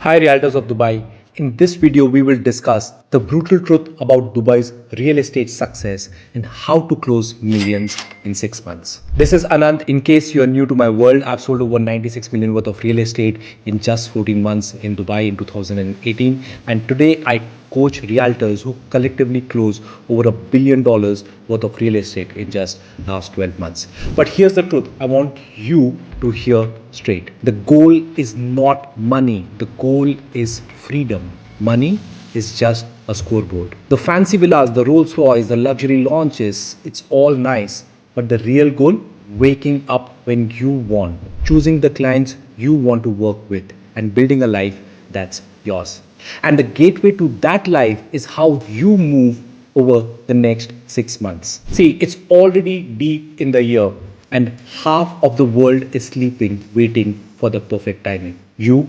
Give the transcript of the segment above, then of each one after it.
Hi Realtors of Dubai. In this video, we will discuss the brutal truth about Dubai's real estate success and how to close millions in 6 months. This is Anant. In case you are new to my world, I've sold over 96 million worth of real estate in just 14 months in Dubai in 2018. And today I coach realtors who collectively close over $1 billion worth of real estate in just last 12 months. But here's the truth. I want you to hear straight. The goal is not money. The goal is freedom. Money is just a scoreboard. The fancy villas, the Rolls Royce, the luxury launches, it's all nice. But the real goal, waking up when you want, choosing the clients you want to work with, and building a life that's yours. And the gateway to that life is how you move over the next 6 months. See, it's already deep in the year, and half of the world is sleeping, waiting for the perfect timing. You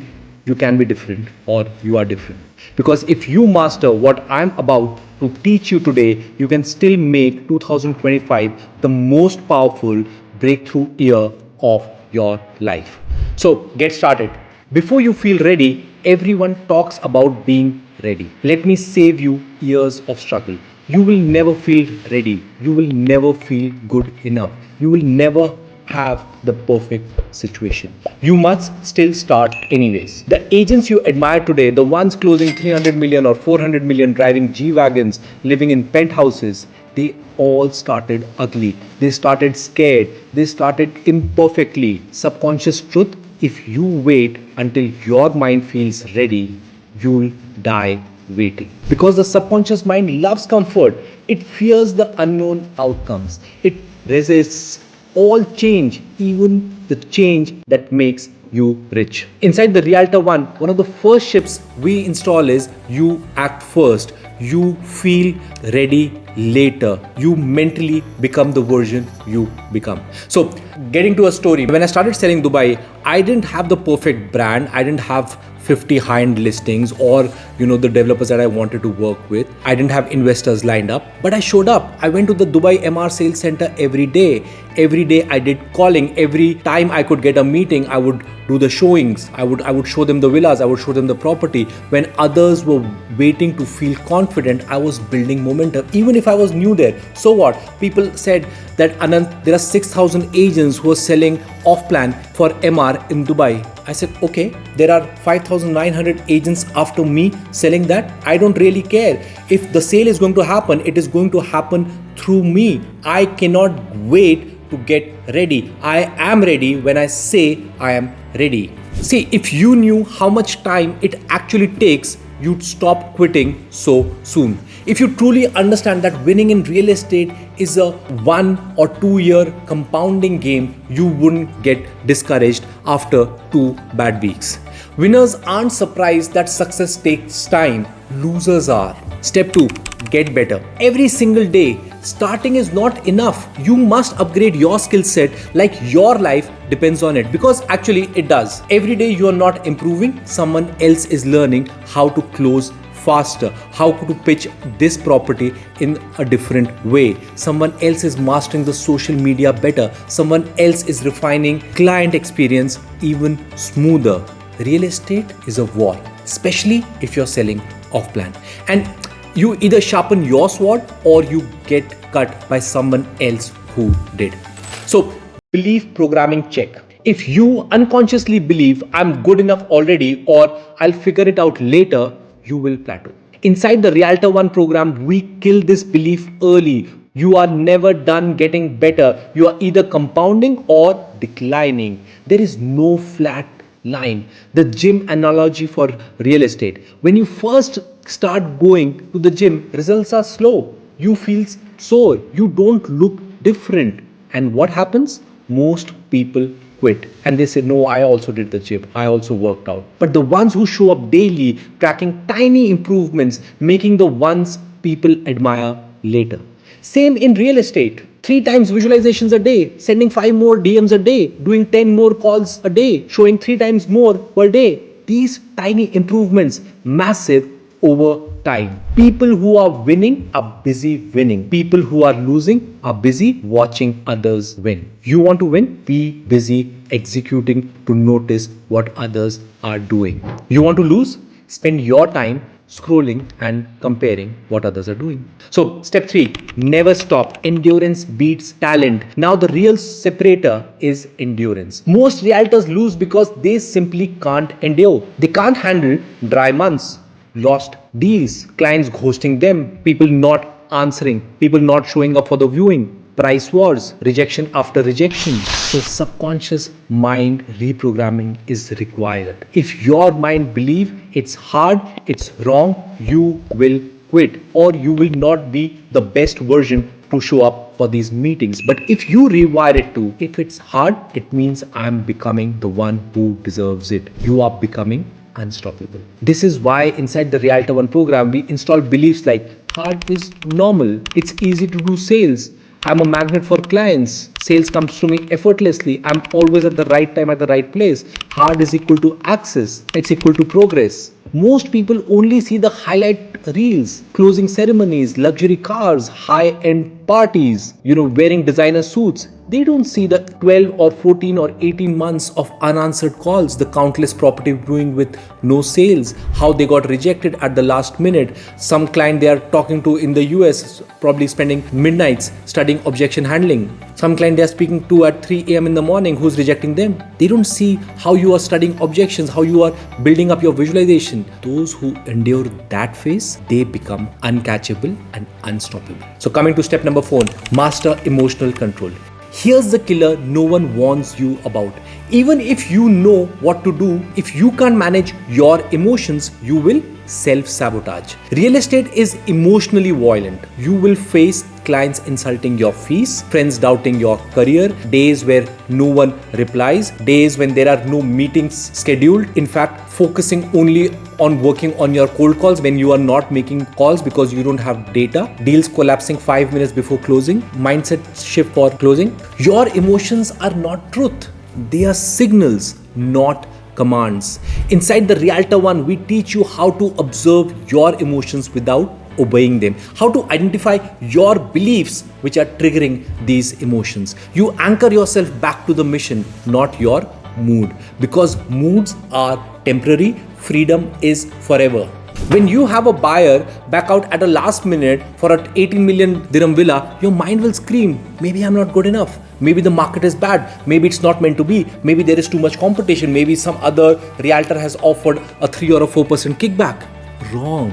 can be different, or you are different. Because if you master what I'm about to teach you today, you can still make 2025 the most powerful breakthrough year of your life. So get started. Before you feel ready, everyone talks about being ready. Let me save you years of struggle. You will never feel ready. You will never feel good enough. You will never have the perfect situation. You must still start anyways. The agents you admire today, the ones closing 300 million or 400 million, driving G-Wagons, living in penthouses, they all started ugly. They started scared. They started imperfectly. Subconscious truth, if you wait until your mind feels ready, you'll die waiting. Because the subconscious mind loves comfort. It fears the unknown outcomes. It resists all change, even the change that makes you rich. Inside the Realtor one of the first ships we install is you act first. You feel ready later. You mentally become the version you become. So, getting to a story, when I started selling Dubai, I didn't have the perfect brand. I didn't have 50 high-end listings or the developers that I wanted to work with. I didn't have investors lined up, but I showed up. I went to the Dubai MR sales center every day. Every day I did calling. Every time I could get a meeting, I would do the showings. I would show them the villas. I would show them the property. When others were waiting to feel confident, I was building momentum. Even if I was new there, so what? People said that Anant, there are 6,000 agents who are selling off-plan for MR in Dubai. I said, okay, there are 5,900 agents after me selling that. I don't really care. If the sale is going to happen, it is going to happen through me. I cannot wait to get ready. I am ready when I say I am ready. See, if you knew how much time it actually takes, you'd stop quitting so soon. If you truly understand that winning in real estate is a 1 or 2 year compounding game, you wouldn't get discouraged after 2 bad weeks. Winners aren't surprised that success takes time. Losers are. Step 2, get better. Every single day, starting is not enough. You must upgrade your skill set like your life depends on it, because actually it does. Every day you are not improving, someone else is learning how to close faster, how to pitch this property in a different way. Someone else is mastering the social media better. Someone else is refining client experience even smoother. Real estate is a war, especially if you're selling off plan. And you either sharpen your sword or you get cut by someone else who did. So, belief programming check. If you unconsciously believe I'm good enough already or I'll figure it out later, you will plateau. Inside the Realtor One program, we kill this belief early. You are never done getting better. You are either compounding or declining. There is no flat line. The gym analogy for real estate. When you first start going to the gym, results are slow. You feel sore. You don't look different. And what happens? Most people quit and they say, no, I also did the gym. I also worked out. But the ones who show up daily, tracking tiny improvements, making the ones people admire later. Same in real estate. 3 times visualizations a day, sending 5 more DMs a day, doing 10 more calls a day, showing 3 times more per day. These tiny improvements, massive over time. People who are winning are busy winning. People who are losing are busy watching others win. You want to win? Be busy executing to notice what others are doing. You want to lose? Spend your time scrolling and comparing what others are doing. So, step 3, never stop. Endurance beats talent. Now, the real separator is endurance. Most realtors lose because they simply can't endure. They can't handle dry months, lost deals, clients ghosting them, people not answering, people not showing up for the viewing, price wars, rejection after rejection. So subconscious mind reprogramming is required. If your mind believe it's hard, it's wrong, you will quit or you will not be the best version to show up for these meetings. But if you rewire it to, if it's hard, it means I'm becoming the one who deserves it. You are becoming unstoppable. This is why inside the Realtor One program, we install beliefs like hard is normal, it's easy to do sales, I'm a magnet for clients, sales comes to me effortlessly, I'm always at the right time at the right place. Hard is equal to access, it's equal to progress. Most people only see the highlight reels, closing ceremonies, luxury cars, high-end parties, wearing designer suits. They don't see the 12 or 14 or 18 months of unanswered calls, the countless property viewing with no sales, how they got rejected at the last minute. Some client they are talking to in the US, probably spending midnights studying objection handling. Some client they are speaking to at 3 a.m. in the morning who's rejecting them. They don't see how you are studying objections, how you are building up your visualization. Those who endure that phase, they become uncatchable and unstoppable. So coming to step number 4, master emotional control. Here's the killer no one warns you about. Even if you know what to do, if you can't manage your emotions, you will self-sabotage. Real estate is emotionally violent. You will face clients insulting your fees, friends doubting your career, days where no one replies, days when there are no meetings scheduled. In fact, focusing only on working on your cold calls when you are not making calls because you don't have data, deals collapsing 5 minutes before closing, mindset shift for closing. Your emotions are not truth. They are signals, not commands. Inside the Realtor One, we teach you how to observe your emotions without obeying them, how to identify your beliefs which are triggering these emotions. You anchor yourself back to the mission, not your mood, because moods are temporary, freedom is forever. When you have a buyer back out at a last minute for an 18 million dirham villa, your mind will scream, maybe I'm not good enough. Maybe the market is bad. Maybe it's not meant to be. Maybe there is too much competition. Maybe some other realtor has offered a 3 or a 4% kickback. Wrong.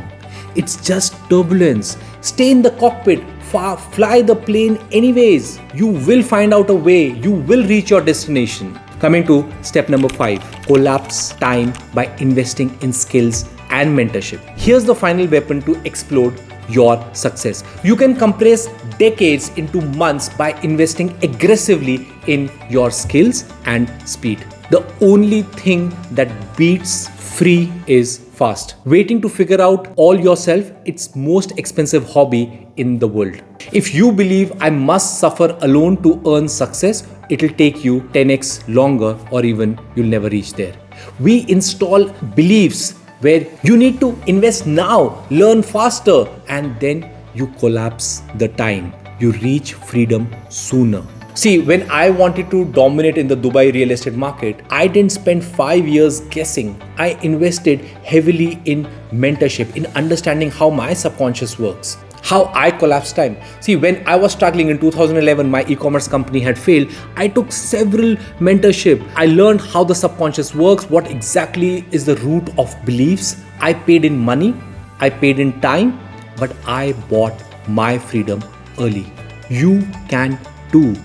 It's just turbulence. Stay in the cockpit. Fly the plane anyways. You will find out a way. You will reach your destination. Coming to step number 5, collapse time by investing in skills and mentorship. Here's the final weapon to explode your success. You can compress decades into months by investing aggressively in your skills and speed. The only thing that beats free is fast. Waiting to figure out all yourself, it's most expensive hobby in the world. If you believe I must suffer alone to earn success, it'll take you 10x longer or even you'll never reach there. We install beliefs where you need to invest now, learn faster, and then you collapse the time. You reach freedom sooner. See, when I wanted to dominate in the Dubai real estate market, I didn't spend 5 years guessing. I invested heavily in mentorship, in understanding how my subconscious works, how I collapse time. See, when I was struggling in 2011, my e-commerce company had failed. I took several mentorship. I learned how the subconscious works, what exactly is the root of beliefs. I paid in money, I paid in time, but I bought my freedom early. You can too.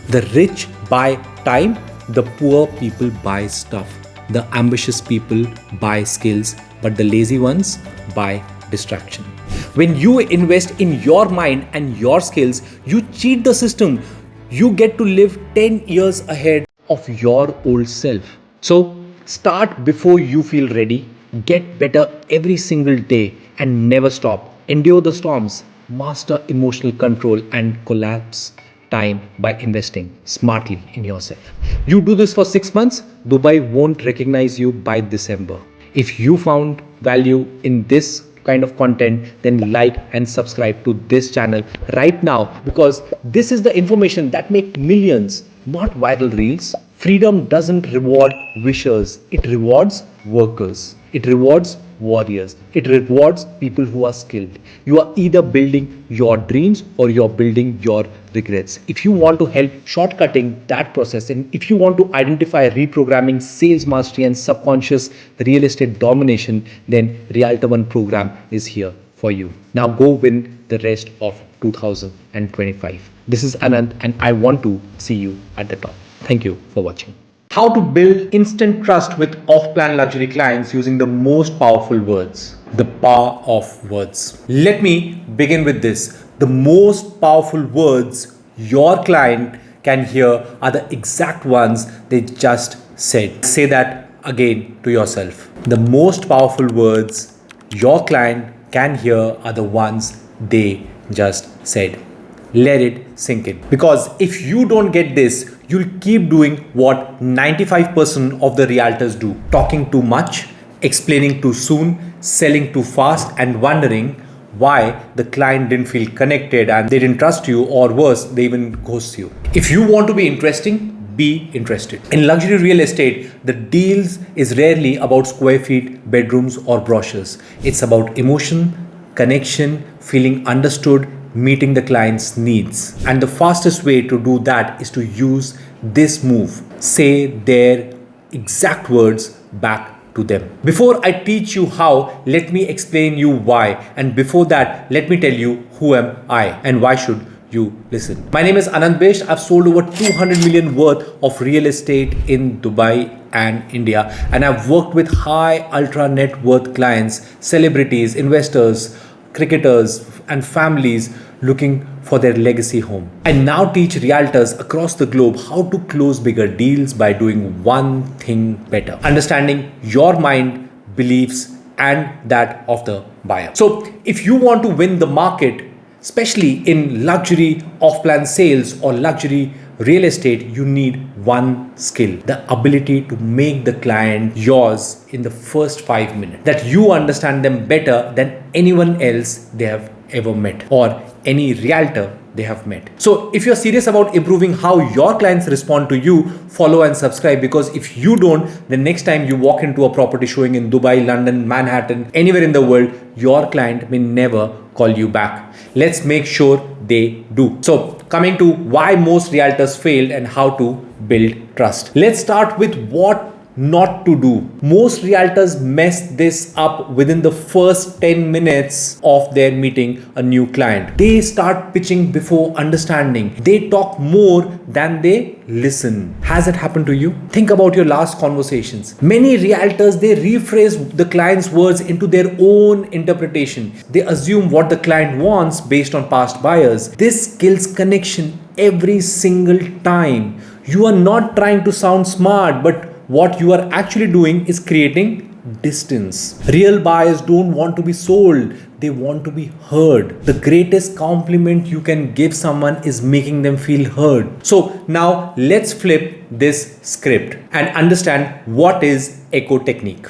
The rich buy time, the poor people buy stuff. The ambitious people buy skills, but the lazy ones buy distraction. When you invest in your mind and your skills, you cheat the system. You get to live 10 years ahead of your old self. So start before you feel ready. Get better every single day and never stop. Endure the storms. Master emotional control and collapse time by investing smartly in yourself. You do this for 6 months, Dubai won't recognize you by December. If you found value in this kind of content, then like and subscribe to this channel right now, because this is the information that make millions, not viral reels. Freedom doesn't reward wishers, it rewards workers. It rewards warriors. It rewards people who are skilled. You are either building your dreams or you're building your regrets. If you want to help shortcutting that process, and if you want to identify reprogramming sales mastery and subconscious real estate domination, then Realtor One program is here for you. Now go win the rest of 2025. This is Anant and I want to see you at the top. Thank you for watching. How to build instant trust with off-plan luxury clients using the most powerful words. The power of words. Let me begin with this. The most powerful words your client can hear are the exact ones they just said. Say that again to yourself. The most powerful words your client can hear are the ones they just said. Let it sink in. Because if you don't get this, you'll keep doing what 95% of the realtors do. Talking too much, explaining too soon, selling too fast, and wondering why the client didn't feel connected and they didn't trust you, or worse, they even ghost you. If you want to be interesting, be interested. In luxury real estate, the deals is rarely about square feet, bedrooms, or brochures. It's about emotion, connection, feeling understood, meeting the client's needs. And the fastest way to do that is to use this move. Say their exact words back to them. Before I teach you how, let me explain you why. And before that, let me tell you who am I and why should you listen. My name is Aanant Bisht. I've sold over 200 million worth of real estate in Dubai and India. And I've worked with high ultra net worth clients, celebrities, investors, cricketers, and families looking for their legacy home. I now teach realtors across the globe how to close bigger deals by doing one thing better: understanding your mind, beliefs, and that of the buyer. So if you want to win the market, especially in luxury off-plan sales or luxury real estate, you need one skill: the ability to make the client yours in the first 5 minutes, that you understand them better than anyone else they have ever met or any realtor they have met. So if you're serious about improving how your clients respond to you, follow and subscribe, because if you don't, the next time you walk into a property showing in Dubai, London, Manhattan, anywhere in the world, your client may never call you back. Let's make sure they do. So coming to why most realtors failed and how to build trust. Let's start with what not to do. Most realtors mess this up within the first 10 minutes of their meeting a new client. They start pitching before understanding. They talk more than they listen. Has it happened to you? Think about your last conversations. Many realtors, they rephrase the client's words into their own interpretation. They assume what the client wants based on past buyers. This kills connection every single time. You are not trying to sound smart, but what you are actually doing is creating distance. Real buyers don't want to be sold, they want to be heard. The greatest compliment you can give someone is making them feel heard. So now let's flip this script and understand what is echo technique.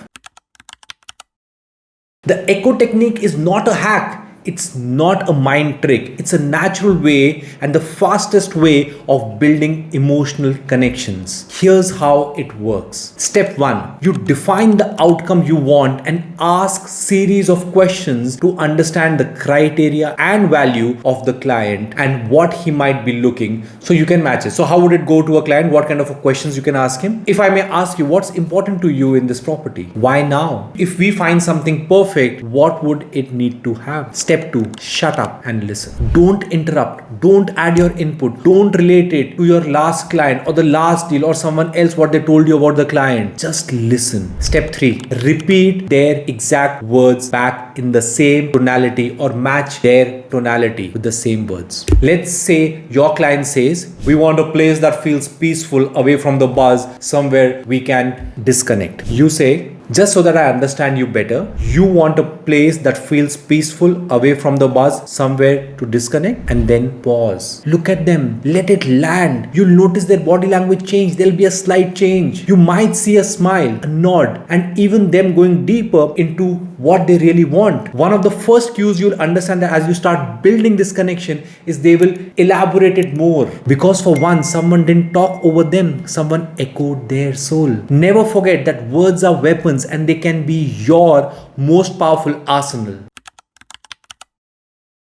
The echo technique is not a hack. It's not a mind trick. It's a natural way and the fastest way of building emotional connections. Here's how it works. Step 1, you define the outcome you want and ask series of questions to understand the criteria and value of the client and what he might be looking, so you can match it. So how would it go to a client? What kind of questions you can ask him? If I may ask you, what's important to you in this property? Why now? If we find something perfect, what would it need to have? Step 2, shut up and listen. Don't interrupt. Don't add your input. Don't relate it to your last client or the last deal or someone else what they told you about the client. Just listen. Step 3, repeat their exact words back in the same tonality or match their tonality with the same words. Let's say your client says, we want a place that feels peaceful, away from the buzz, somewhere we can disconnect. You say, just so that I understand you better, you want a place that feels peaceful, away from the buzz, somewhere to disconnect, and then pause. Look at them. Let it land. You'll notice their body language change. There'll be a slight change. You might see a smile, a nod, and even them going deeper into what they really want. One of the first cues you'll understand that as you start building this connection is they will elaborate it more. Because for one, someone didn't talk over them, someone echoed their soul. Never forget that words are weapons and they can be your most powerful arsenal.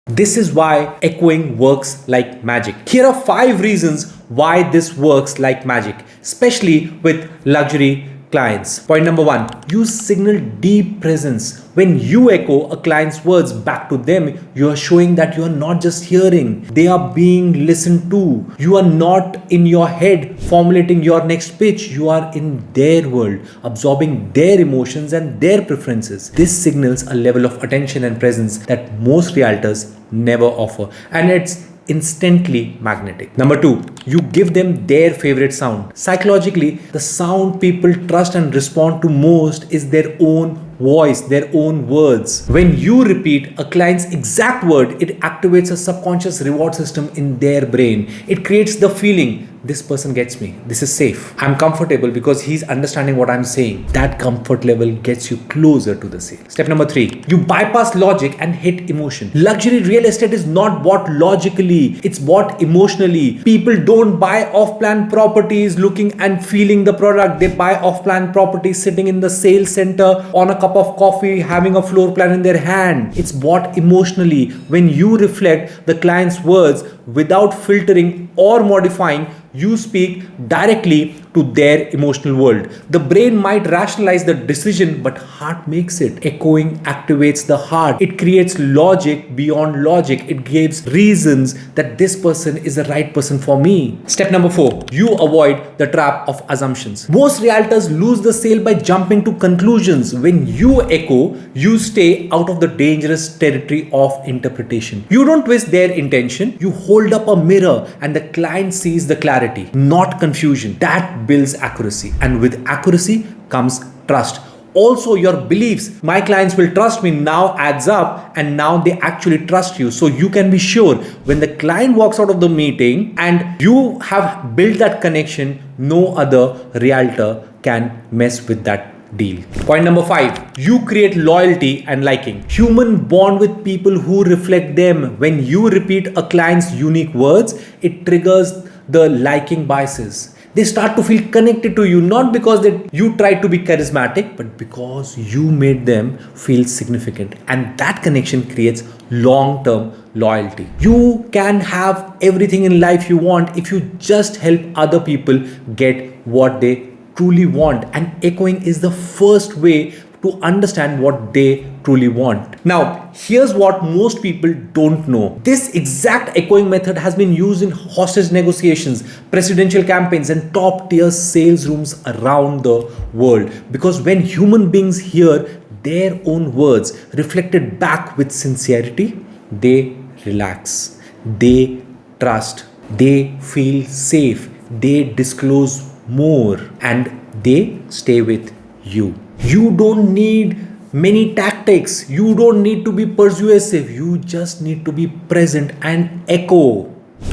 This is why echoing works like magic. Here are 5 reasons why this works like magic, especially with luxury clients. Point number 1, you signal deep presence. When you echo a client's words back to them, you are showing that you are not just hearing, they are being listened to. You are not in your head formulating your next pitch, you are in their world, absorbing their emotions and their preferences. This signals a level of attention and presence that most realtors never offer, and it's instantly magnetic. Number 2, you give them their favorite sound. Psychologically, the sound people trust and respond to most is their own voice, their own words. When you repeat a client's exact word, it activates a subconscious reward system in their brain. It creates the feeling, this person gets me, this is safe, I'm comfortable because he's understanding what I'm saying. That comfort level gets you closer to the sale. Step number 3, you bypass logic and hit emotion. Luxury real estate is not bought logically, it's bought emotionally. People don't buy off-plan properties looking and feeling the product. They buy off-plan properties sitting in the sales center on a cup of coffee, having a floor plan in their hand. It's bought emotionally. When you reflect the client's words without filtering or modifying, you speak directly to their emotional world. The brain might rationalize the decision, but heart makes it. Echoing activates the heart. It creates logic beyond logic. It gives reasons that this person is the right person for me. Step number 4, you avoid the trap of assumptions. Most realtors lose the sale by jumping to conclusions. When you echo, you stay out of the dangerous territory of interpretation. You don't twist their intention. You hold up a mirror and the client sees the clarity, not confusion. That builds accuracy, and with accuracy comes trust. Also, your beliefs, my clients will trust me, now adds up, and now they actually trust you. So you can be sure when the client walks out of the meeting and you have built that connection, no other realtor can mess with that deal. Point number 5, you create loyalty and liking. Human bond with people who reflect them. When you repeat a client's unique words, it triggers the liking biases. They start to feel connected to you, not because you tried to be charismatic, but because you made them feel significant. And that connection creates long-term loyalty. You can have everything in life you want if you just help other people get what they truly want. And echoing is the first way to understand what they truly want. Now, here's what most people don't know. This exact echoing method has been used in hostage negotiations, presidential campaigns, and top tier sales rooms around the world. Because when human beings hear their own words reflected back with sincerity, they relax, they trust, they feel safe, they disclose more, and they stay with you. You don't need many tactics. You don't need to be persuasive. You just need to be present and echo.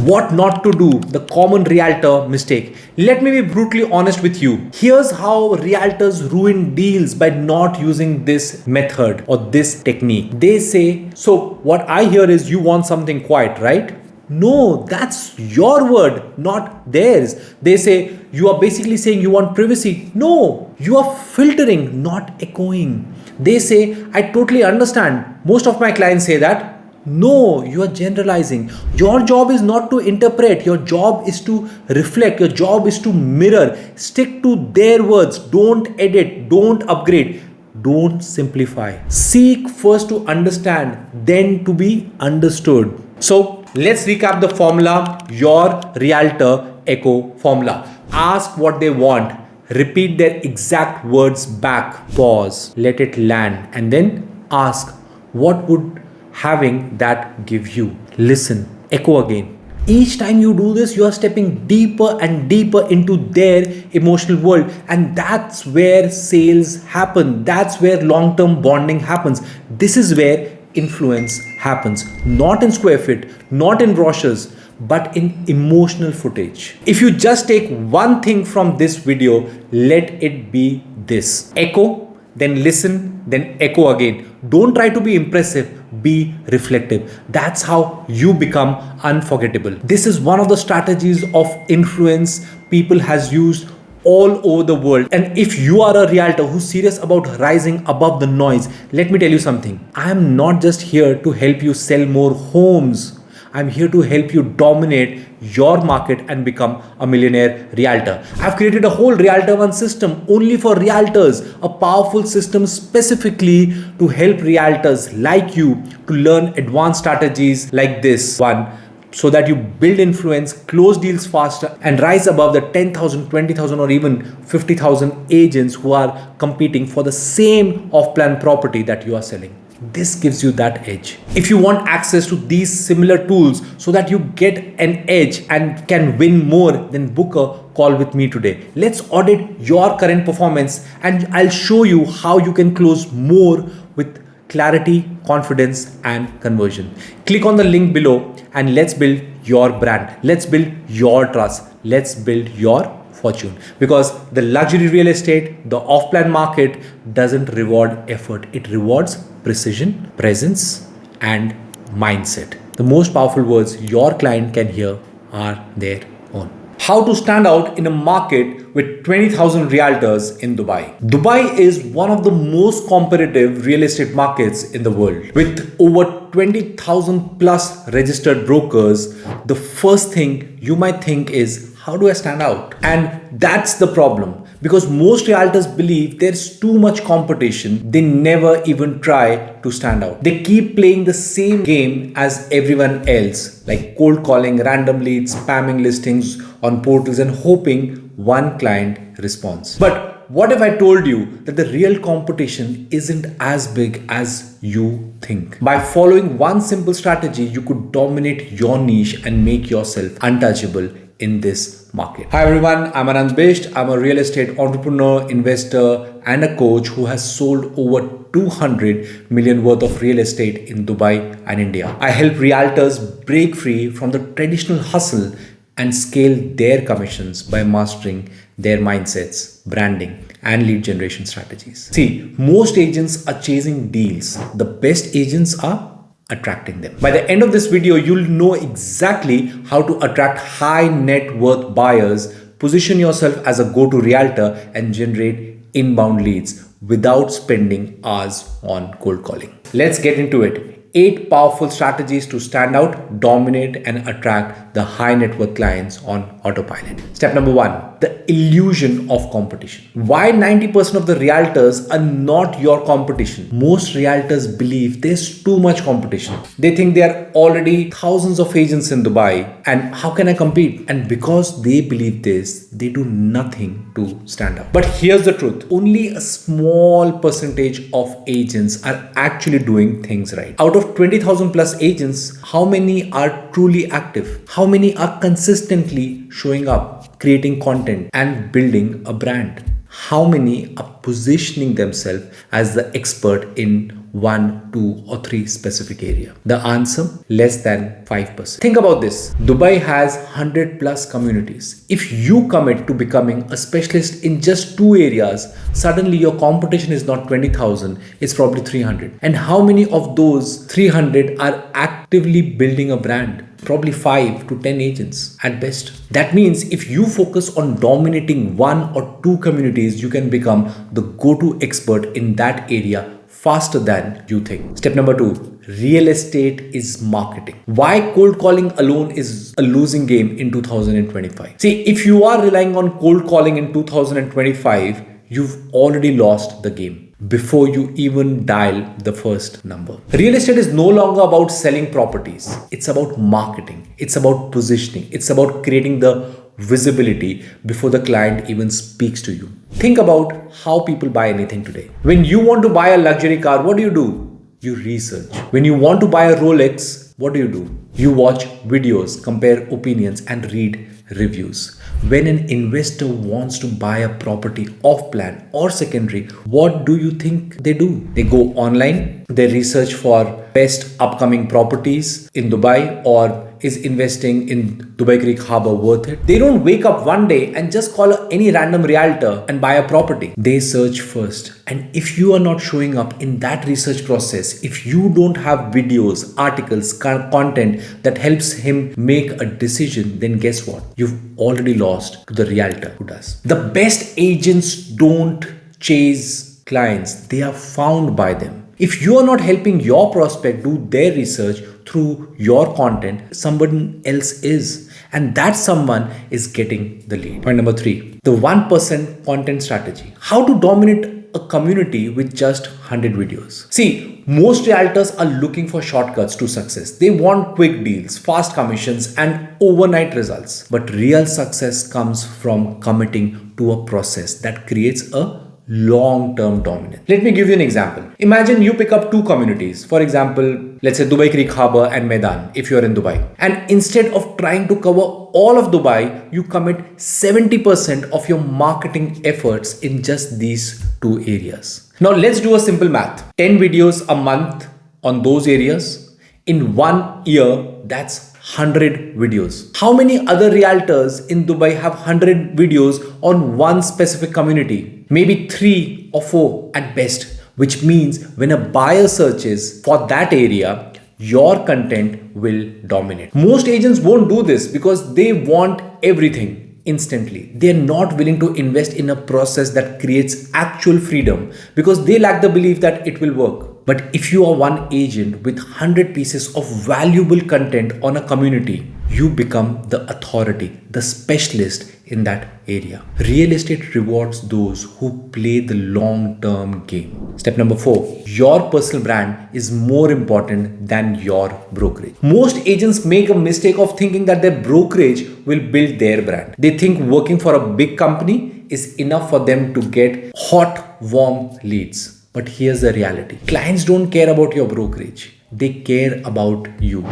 What not to do, the common realtor mistake. Let me be brutally honest with you. Here's how realtors ruin deals by not using this method or this technique. They say, so what I hear is you want something quiet, right? No, that's your word, not theirs. They say, you are basically saying you want privacy. No, you are filtering, not echoing. They say, I totally understand. Most of my clients say that. No, you are generalizing. Your job is not to interpret. Your job is to reflect. Your job is to mirror. Stick to their words. Don't edit. Don't upgrade. Don't simplify. Seek first to understand, then to be understood. So let's recap the formula, your realtor echo formula. Ask what they want. Repeat their exact words back. Pause. Let it land. And then ask, what would having that give you? Listen. Echo again. Each time you do this, you are stepping deeper and deeper into their emotional world. And that's where sales happen. That's where long-term bonding happens. This is where influence happens. Not in square feet, not in brochures, but in emotional footage. If you just take one thing from this video, let it be this. Echo, then listen, then echo again. Don't try to be impressive, be reflective. That's how you become unforgettable. This is one of the strategies of influence people has used all over the world. And if you are a realtor who's serious about rising above the noise, let me tell you something. I am not just here to help you sell more homes. I'm here to help you dominate your market and become a millionaire realtor. I've created a whole Realtor One system only for realtors, a powerful system specifically to help realtors like you to learn advanced strategies like this one, so that you build influence, close deals faster, and rise above the 10,000, 20,000, or even 50,000 agents who are competing for the same off-plan property that you are selling. This gives you that edge. If you want access to these similar tools so that you get an edge and can win more, then book a call with me today. Let's audit your current performance and I'll show you how you can close more with clarity, confidence, and conversion. Click on the link below and let's build your brand. Let's build your trust. Let's build your fortune. Because the luxury real estate, the off-plan market doesn't reward effort. It rewards precision, presence, and mindset. The most powerful words your client can hear are their own. How to stand out in a market with 20,000 realtors in Dubai. Dubai is one of the most competitive real estate markets in the world. With over 20,000 plus registered brokers, the first thing you might think is, how do I stand out? And that's the problem. Because most realtors believe there's too much competition, they never even try to stand out. They keep playing the same game as everyone else, like cold calling, random leads, spamming listings on portals, and hoping one client responds. But what if I told you that the real competition isn't as big as you think? By following one simple strategy, you could dominate your niche and make yourself untouchable in this market. Hi everyone, I'm Aanant Bisht. I'm a real estate entrepreneur, investor, and a coach who has sold over 200 million worth of real estate in Dubai and India. I help realtors break free from the traditional hustle and scale their commissions by mastering their mindsets, branding, and lead generation strategies. See, most agents are chasing deals. The best agents are attracting them. By the end of this video, you'll know exactly how to attract high net worth buyers, position yourself as a go-to realtor, and generate inbound leads without spending hours on cold calling. Let's get into it. 8 powerful strategies to stand out, dominate, and attract the high net worth clients on autopilot. Step number 1, the illusion of competition. Why 90% of the realtors are not your competition? Most realtors believe there's too much competition. They think there are already thousands of agents in Dubai, and how can I compete? And because they believe this, they do nothing to stand out. But here's the truth. Only a small percentage of agents are actually doing things right. Out of 20,000 plus agents, how many are truly active? How many are consistently showing up, creating content, and building a brand? How many are positioning themselves as the expert in 1, 2, or 3 specific area? The answer, less than 5%. Think about this. Dubai has 100 plus communities. If you commit to becoming a specialist in just 2 areas, suddenly your competition is not 20,000, it's probably 300. And how many of those 300 are actively building a brand? Probably 5 to 10 agents at best. That means if you focus on dominating 1 or 2 communities, you can become the go-to expert in that area faster than you think. Step number 2, real estate is marketing. Why cold calling alone is a losing game in 2025? See, if you are relying on cold calling in 2025, you've already lost the game before you even dial the first number. Real estate is no longer about selling properties. It's about marketing. It's about positioning. It's about creating the visibility before the client even speaks to you. Think about how people buy anything today. When you want to buy a luxury car, what do? You research. When you want to buy a Rolex, what do? You watch videos, compare opinions, and read reviews. When an investor wants to buy a property off plan or secondary, what do you think they do? They go online, they research for best upcoming properties in Dubai or is investing in Dubai Creek Harbour worth it? They don't wake up one day and just call any random realtor and buy a property. They search first. And if you are not showing up in that research process, if you don't have videos, articles, content that helps him make a decision, then guess what? You've already lost to the realtor who does. The best agents don't chase clients, they are found by them. If you are not helping your prospect do their research through your content, someone else is. And that someone is getting the lead. Point number 3, the 1% content strategy. How to dominate a community with just 100 videos. See, most realtors are looking for shortcuts to success. They want quick deals, fast commissions, and overnight results. But real success comes from committing to a process that creates a long-term dominance. Let me give you an example. Imagine you pick up two communities. For example, let's say Dubai Creek Harbour and Maidan, if you're in Dubai. And instead of trying to cover all of Dubai, you commit 70% of your marketing efforts in just these two areas. Now let's do a simple math. 10 videos a month on those areas. In 1 year, that's 100 videos. How many other realtors in Dubai have 100 videos on one specific community? Maybe 3 or 4 at best, which means when a buyer searches for that area, your content will dominate. Most agents won't do this because they want everything instantly. They're not willing to invest in a process that creates actual freedom because they lack the belief that it will work. But if you are one agent with 100 pieces of valuable content on a community, you become the authority, the specialist in that area. Real estate rewards those who play the long-term game. Step number 4, your personal brand is more important than your brokerage. Most agents make a mistake of thinking that their brokerage will build their brand. They think working for a big company is enough for them to get hot, warm leads. But here's the reality. Clients don't care about your brokerage. They care about you.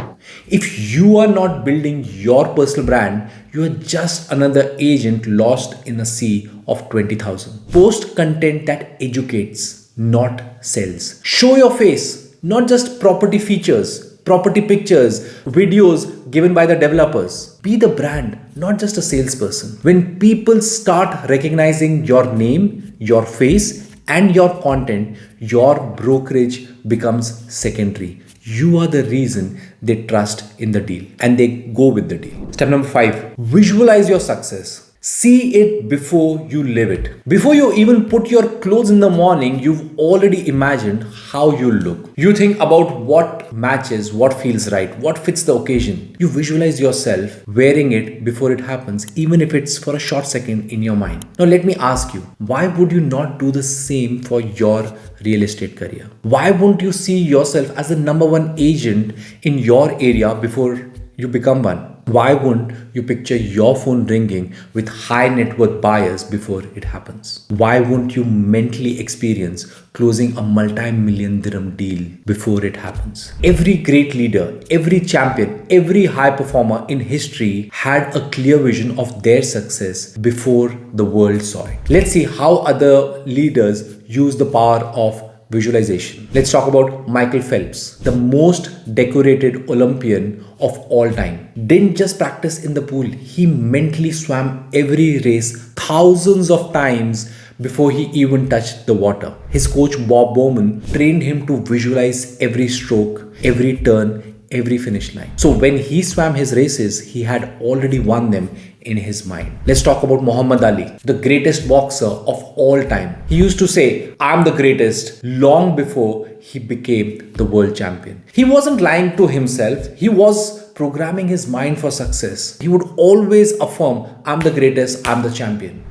If you are not building your personal brand, you are just another agent lost in a sea of 20,000. Post content that educates, not sells. Show your face, not just property features, property pictures, videos given by the developers. Be the brand, not just a salesperson. When people start recognizing your name, your face, and your content, your brokerage becomes secondary. You are the reason they trust in the deal and they go with the deal. Step number 5, visualize your success. See it before you live it. Before you even put your clothes in the morning, you've already imagined how you'll look. You think about what matches, what feels right, what fits the occasion. You visualize yourself wearing it before it happens, even if it's for a short second in your mind. Now let me ask you, why would you not do the same for your real estate career? Why won't you see yourself as the number one agent in your area before you become one? Why won't you picture your phone ringing with high net worth buyers before it happens? Why won't you mentally experience closing a multi-million dirham deal before it happens? Every great leader, every champion, every high performer in history had a clear vision of their success before the world saw it. Let's see how other leaders use the power of visualization. Let's talk about Michael Phelps, the most decorated Olympian of all time. Didn't just practice in the pool, he mentally swam every race thousands of times before he even touched the water. His coach Bob Bowman trained him to visualize every stroke, every turn, every finish line. So when he swam his races, he had already won them in his mind. Let's talk about Muhammad Ali, the greatest boxer of all time. He used to say, "I'm the greatest," long before he became the world champion. He wasn't lying to himself. He was programming his mind for success. He would always affirm, "I'm the greatest, I'm the champion.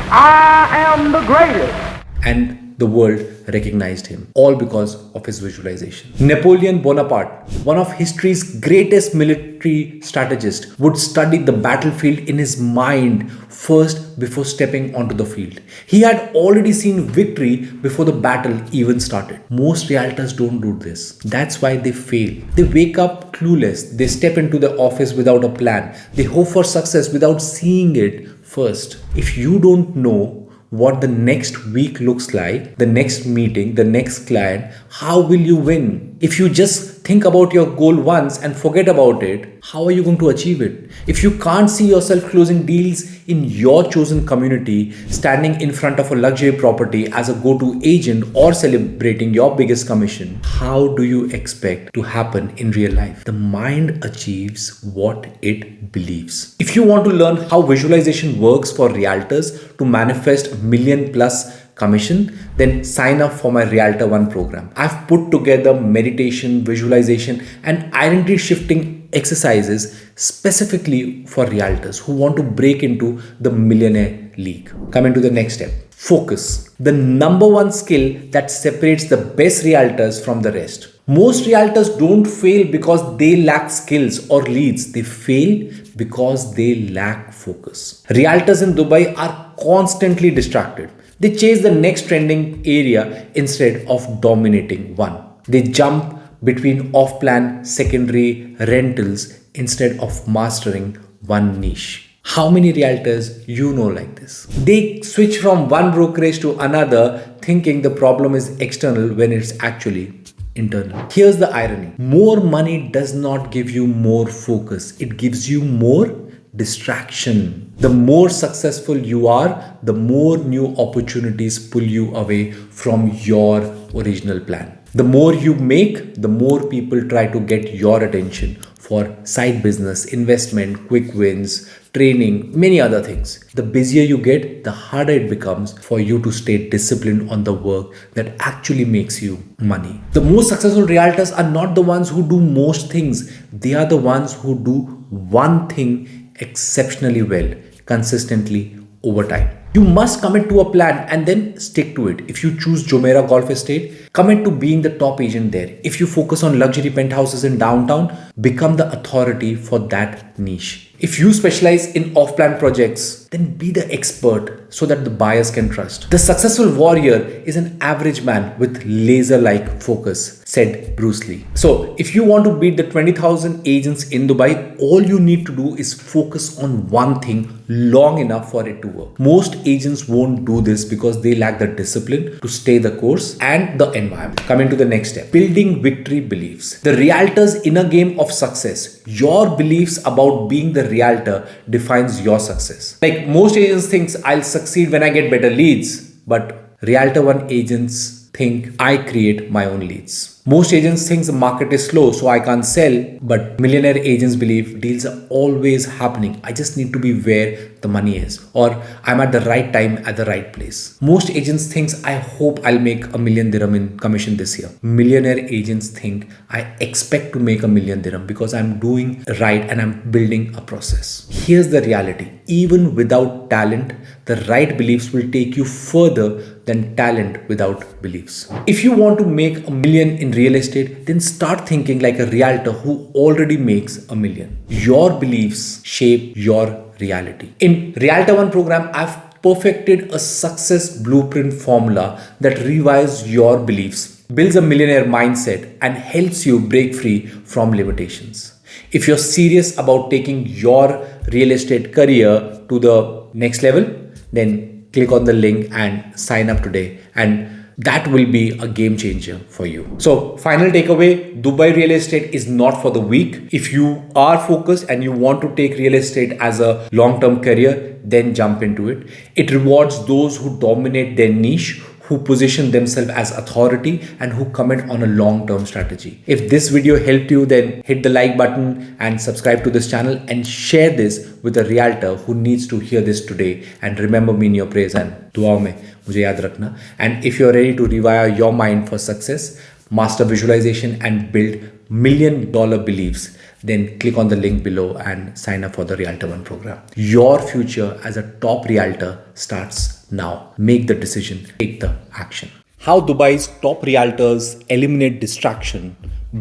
I am the greatest." And the world recognized him, all because of his visualization. Napoleon Bonaparte, one of history's greatest military strategists, would study the battlefield in his mind first before stepping onto the field. He had already seen victory before the battle even started. Most realtors don't do this. That's why they fail. They wake up clueless. They step into the office without a plan. They hope for success without seeing it first. If you don't know what the next week looks like, the next meeting, the next client, how will you win? If you just think about your goal once and forget about it, how are you going to achieve it? If you can't see yourself closing deals in your chosen community, standing in front of a luxury property as a go-to agent, or celebrating your biggest commission, how do you expect to happen in real life? The mind achieves what it believes. If you want to learn how visualization works for realtors to manifest million plus commission, then sign up for my Realtor 1 program. I've put together meditation, visualization, and identity shifting exercises specifically for realtors who want to break into the millionaire league. Coming to the next step, focus. The number one skill that separates the best realtors from the rest. Most realtors don't fail because they lack skills or leads. They fail because they lack focus. Realtors in Dubai are constantly distracted. They chase the next trending area instead of dominating one. They jump between off-plan secondary rentals instead of mastering one niche. How many realtors you know like this? They switch from one brokerage to another thinking the problem is external when it's actually internal. Here's the irony. More money does not give you more focus. It gives you more distraction. The more successful you are, the more new opportunities pull you away from your original plan. The more you make, the more people try to get your attention for side business, investment, quick wins, training, many other things. The busier you get, the harder it becomes for you to stay disciplined on the work that actually makes you money. The most successful realtors are not the ones who do most things. They are the ones who do one thing exceptionally well, consistently over time. You must commit to a plan and then stick to it. If you choose Jumeirah Golf Estate, commit to being the top agent there. If you focus on luxury penthouses in downtown, become the authority for that niche. If you specialize in off-plan projects, then be the expert so that the buyers can trust. The successful warrior is an average man with laser-like focus, said Bruce Lee. So if you want to beat the 20,000 agents in Dubai, all you need to do is focus on one thing long enough for it to work. Most agents won't do this because they lack the discipline to stay the course and the environment. Coming to the next step, building victory beliefs. The realtor's inner game of success. Your beliefs about being the realtor defines your success. Like most agents think I'll succeed when I get better leads, but Realtor 1 agents think I create my own leads. Most agents think the market is slow, so I can't sell, but millionaire agents believe deals are always happening. I just need to be where the money is, or I'm at the right time at the right place. Most agents think I hope I'll make $1 million dirham in commission this year. Millionaire agents think I expect to make $1 million dirham because I'm doing right and I'm building a process. Here's the reality. Even without talent, the right beliefs will take you further than talent without beliefs. If you want to make $1 million in real estate, then start thinking like a realtor who already makes $1 million. Your beliefs shape your reality. In Realtor 1 program, I've perfected a success blueprint formula that revives your beliefs, builds a millionaire mindset, and helps you break free from limitations. If you're serious about taking your real estate career to the next level, then click on the link and sign up today, and that will be a game changer for you. So final takeaway, Dubai real estate is not for the weak. If you are focused and you want to take real estate as a long-term career, then jump into it. It rewards those who dominate their niche, who position themselves as authority, and who commit on a long-term strategy. If this video helped you, then hit the like button and subscribe to this channel and share this with a realtor who needs to hear this today. And remember me in your prayers and दुआओं में मुझे याद रखना. And if you're ready to rewire your mind for success, master visualization and build $1 million beliefs, then click on the link below and sign up for the Realtor 1 program. Your future as a top realtor starts now. Make the decision, take the action. How Dubai's top realtors eliminate distraction,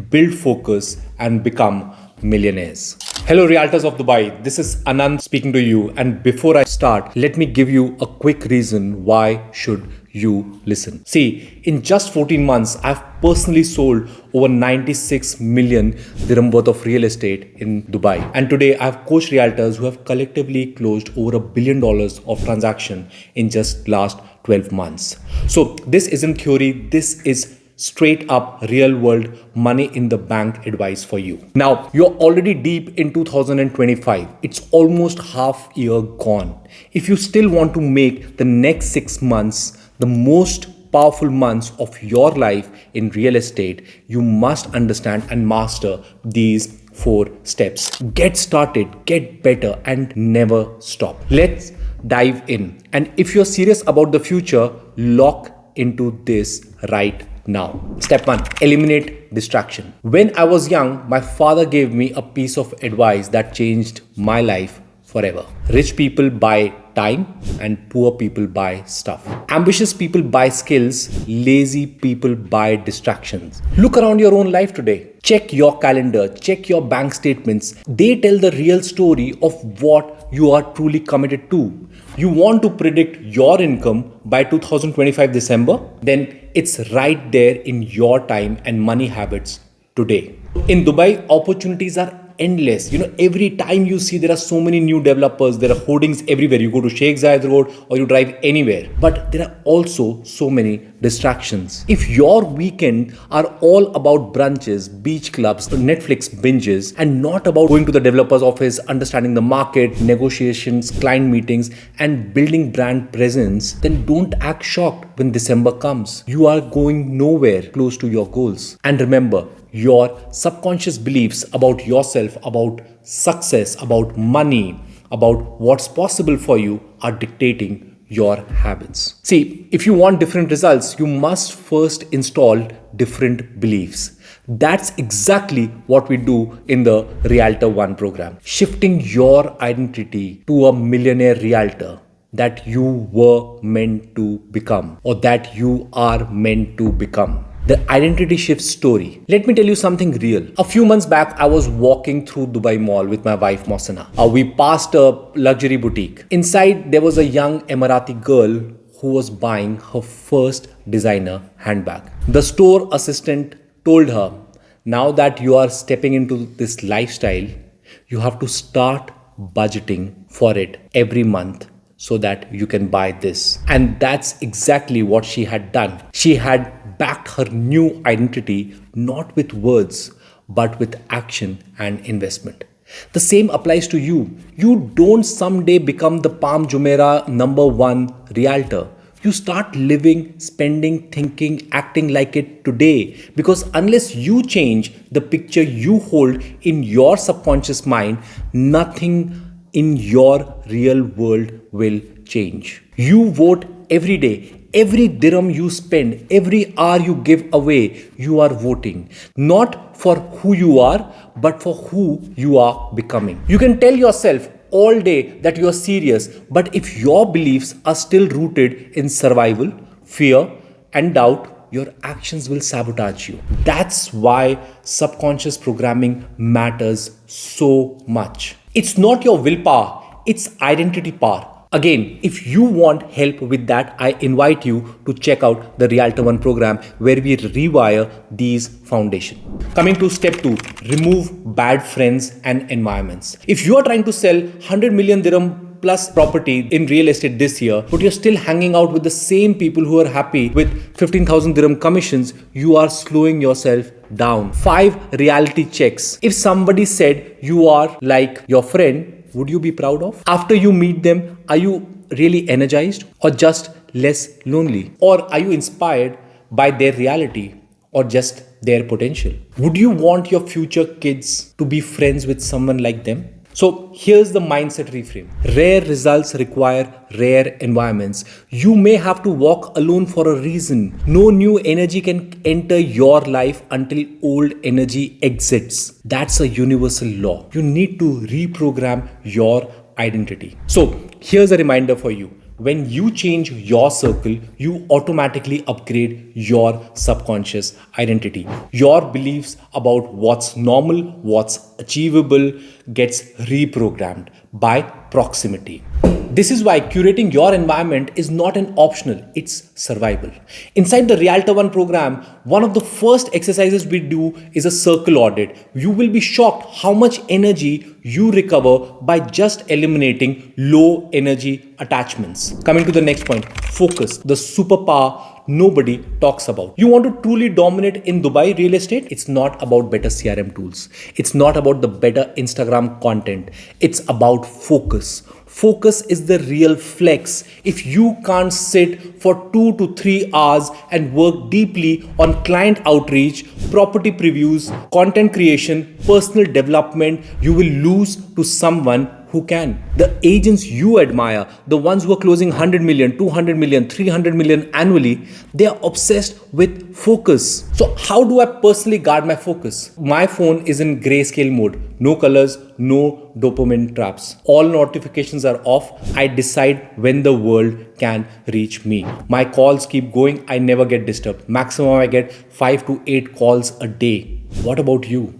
build focus, and become millionaires. Hello Realtors of Dubai, this is Aanant speaking to you, and before I start, let me give you a quick reason why should you listen. See, in just 14 months, I've personally sold over 96 million dirham worth of real estate in Dubai. And today I've coached realtors who have collectively closed over $1 billion of transaction in just last 12 months. So this isn't theory, this is straight up real world money in the bank advice for you. Now, you're already deep in 2025. It's almost half year gone. If you still want to make the next 6 months the most powerful months of your life in real estate, you must understand and master these 4 steps. Get started, get better, and never stop. Let's dive in. And if you're serious about the future, lock into this right now. Step 1, eliminate distraction. When I was young, my father gave me a piece of advice that changed my life forever. Rich people buy time and poor people buy stuff. Ambitious people buy skills, lazy people buy distractions. Look around your own life today. Check your calendar, check your bank statements. They tell the real story of what you are truly committed to. You want to predict your income by 2025 December? Then it's right there in your time and money habits today. In Dubai, opportunities are endless. Every time you see there are so many new developers, there are hoardings everywhere. You go to Sheikh Zayed Road or you drive anywhere. But there are also so many distractions. If your weekend are all about brunches, beach clubs, Netflix binges, and not about going to the developer's office, understanding the market, negotiations, client meetings, and building brand presence, then don't act shocked when December comes. You are going nowhere close to your goals. And remember, your subconscious beliefs about yourself, about success, about money, about what's possible for you are dictating your habits. See, if you want different results, you must first install different beliefs. That's exactly what we do in the Realtor 1 program. Shifting your identity to a millionaire realtor that you were meant to become, or that you are meant to become. The identity shift story. Let me tell you something real. A few months back, I was walking through Dubai Mall with my wife Mohsena. We passed a luxury boutique. Inside, there was a young Emirati girl who was buying her first designer handbag. The store assistant told her, now that you are stepping into this lifestyle, you have to start budgeting for it every month so that you can buy this. And that's exactly what she had done. She had backed her new identity not with words but with action and investment. The same applies to you. You don't someday become the Palm Jumeirah #1 realtor. You start living, spending, thinking, acting like it today. Because unless you change the picture you hold in your subconscious mind, nothing in your real world will change. You vote every day. Every dirham you spend, every hour you give away, you are voting. Not for who you are, but for who you are becoming. You can tell yourself all day that you are serious, but if your beliefs are still rooted in survival, fear, and doubt, your actions will sabotage you. That's why subconscious programming matters so much. It's not your willpower, it's identity power. Again, if you want help with that, I invite you to check out the Realtor 1 program where we rewire these foundations. Coming to step 2, remove bad friends and environments. If you are trying to sell 100 million dirham plus property in real estate this year, but you're still hanging out with the same people who are happy with 15,000 dirham commissions, you are slowing yourself down. 5 reality checks. If somebody said you are like your friend, would you be proud of? After you meet them, are you really energized or just less lonely? Or are you inspired by their reality or just their potential? Would you want your future kids to be friends with someone like them? So here's the mindset reframe. Rare results require rare environments. You may have to walk alone for a reason. No new energy can enter your life until old energy exits. That's a universal law. You need to reprogram your identity. So here's a reminder for you. When you change your circle, you automatically upgrade your subconscious identity. Your beliefs about what's normal, what's achievable gets reprogrammed by proximity. This is why curating your environment is not an optional, it's survival. Inside the Realtor 1 program, one of the first exercises we do is a circle audit. You will be shocked how much energy you recover by just eliminating low energy attachments. Coming to the next point, focus, the superpower nobody talks about. You want to truly dominate in Dubai real estate? It's not about better CRM tools. It's not about the better Instagram content. It's about focus. Focus is the real flex. If you can't sit for 2 to 3 hours and work deeply on client outreach, property previews, content creation, personal development, you will lose to someone who can. The agents you admire, the ones who are closing 100 million, 200 million, 300 million annually, they are obsessed with focus. So how do I personally guard my focus? My phone is in grayscale mode. No colors, no dopamine traps. All notifications are off. I decide when the world can reach me. My calls keep going. I never get disturbed. Maximum I get 5 to 8 calls a day. What about you?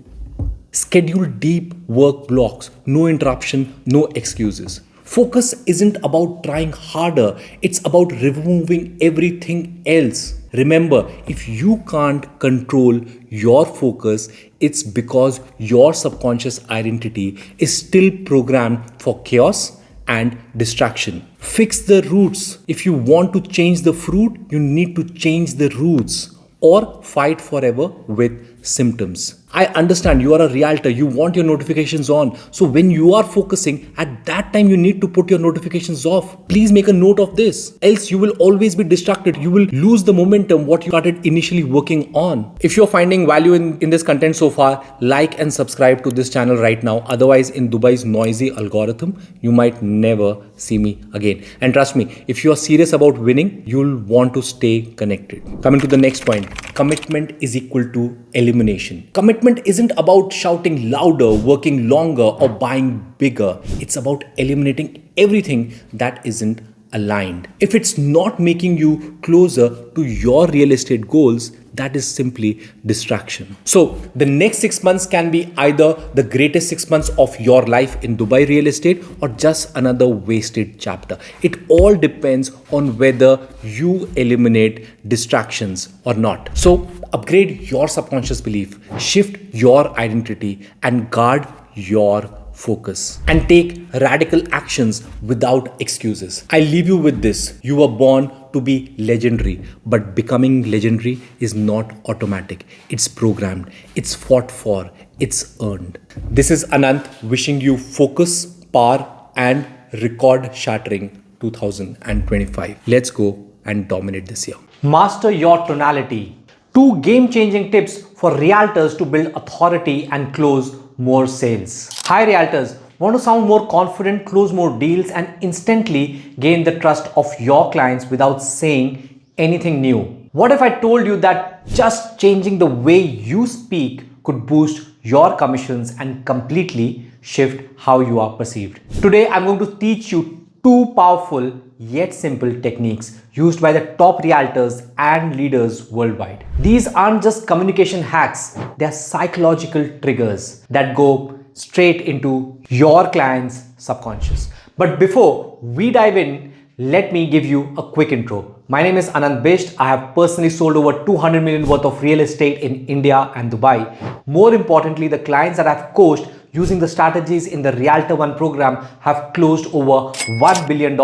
Schedule deep work blocks, no interruption, no excuses. Focus isn't about trying harder, it's about removing everything else. Remember, if you can't control your focus, it's because your subconscious identity is still programmed for chaos and distraction. Fix the roots. If you want to change the fruit, you need to change the roots, or fight forever with symptoms. I understand you are a realtor, you want your notifications on. So when you are focusing, at that time you need to put your notifications off. Please make a note of this. Else you will always be distracted. You will lose the momentum what you started initially working on. If you're finding value in this content so far, like and subscribe to this channel right now. Otherwise, in Dubai's noisy algorithm, you might never see me again. And trust me, if you are serious about winning, you'll want to stay connected. Coming to the next point, commitment is equal to elimination. Commitment isn't about shouting louder, working longer, or buying bigger. It's about eliminating everything that isn't aligned. If it's not making you closer to your real estate goals, that is simply distraction. So the next 6 months can be either the greatest 6 months of your life in Dubai real estate or just another wasted chapter. It all depends on whether you eliminate distractions or not. So upgrade your subconscious belief, shift your identity, and guard your focus, and take radical actions without excuses. I leave you with this. You were born to be legendary, but becoming legendary is not automatic. It's programmed, it's fought for, it's earned. This is Aanant wishing you focus, power, and record shattering 2025. Let's go and dominate this year. Master your tonality. 2 game-changing tips for realtors to build authority and close more sales. Hi realtors, want to sound more confident, close more deals, and instantly gain the trust of your clients without saying anything new? What if I told you that just changing the way you speak could boost your commissions and completely shift how you are perceived? Today, I'm going to teach you 2 powerful yet simple techniques used by the top realtors and leaders worldwide. These aren't just communication hacks, they are psychological triggers that go straight into your client's subconscious. But before we dive in, let me give you a quick intro. My name is Aanant Bisht. I have personally sold over 200 million worth of real estate in India and Dubai. More importantly, the clients that I've coached using the strategies in the Realtor One program have closed over $1 billion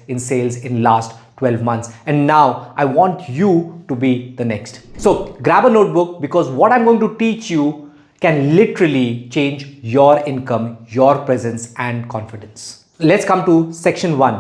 in sales in last 12 months. And now I want you to be the next. So grab a notebook, because what I'm going to teach you can literally change your income, your presence, and confidence. Let's come to section 1.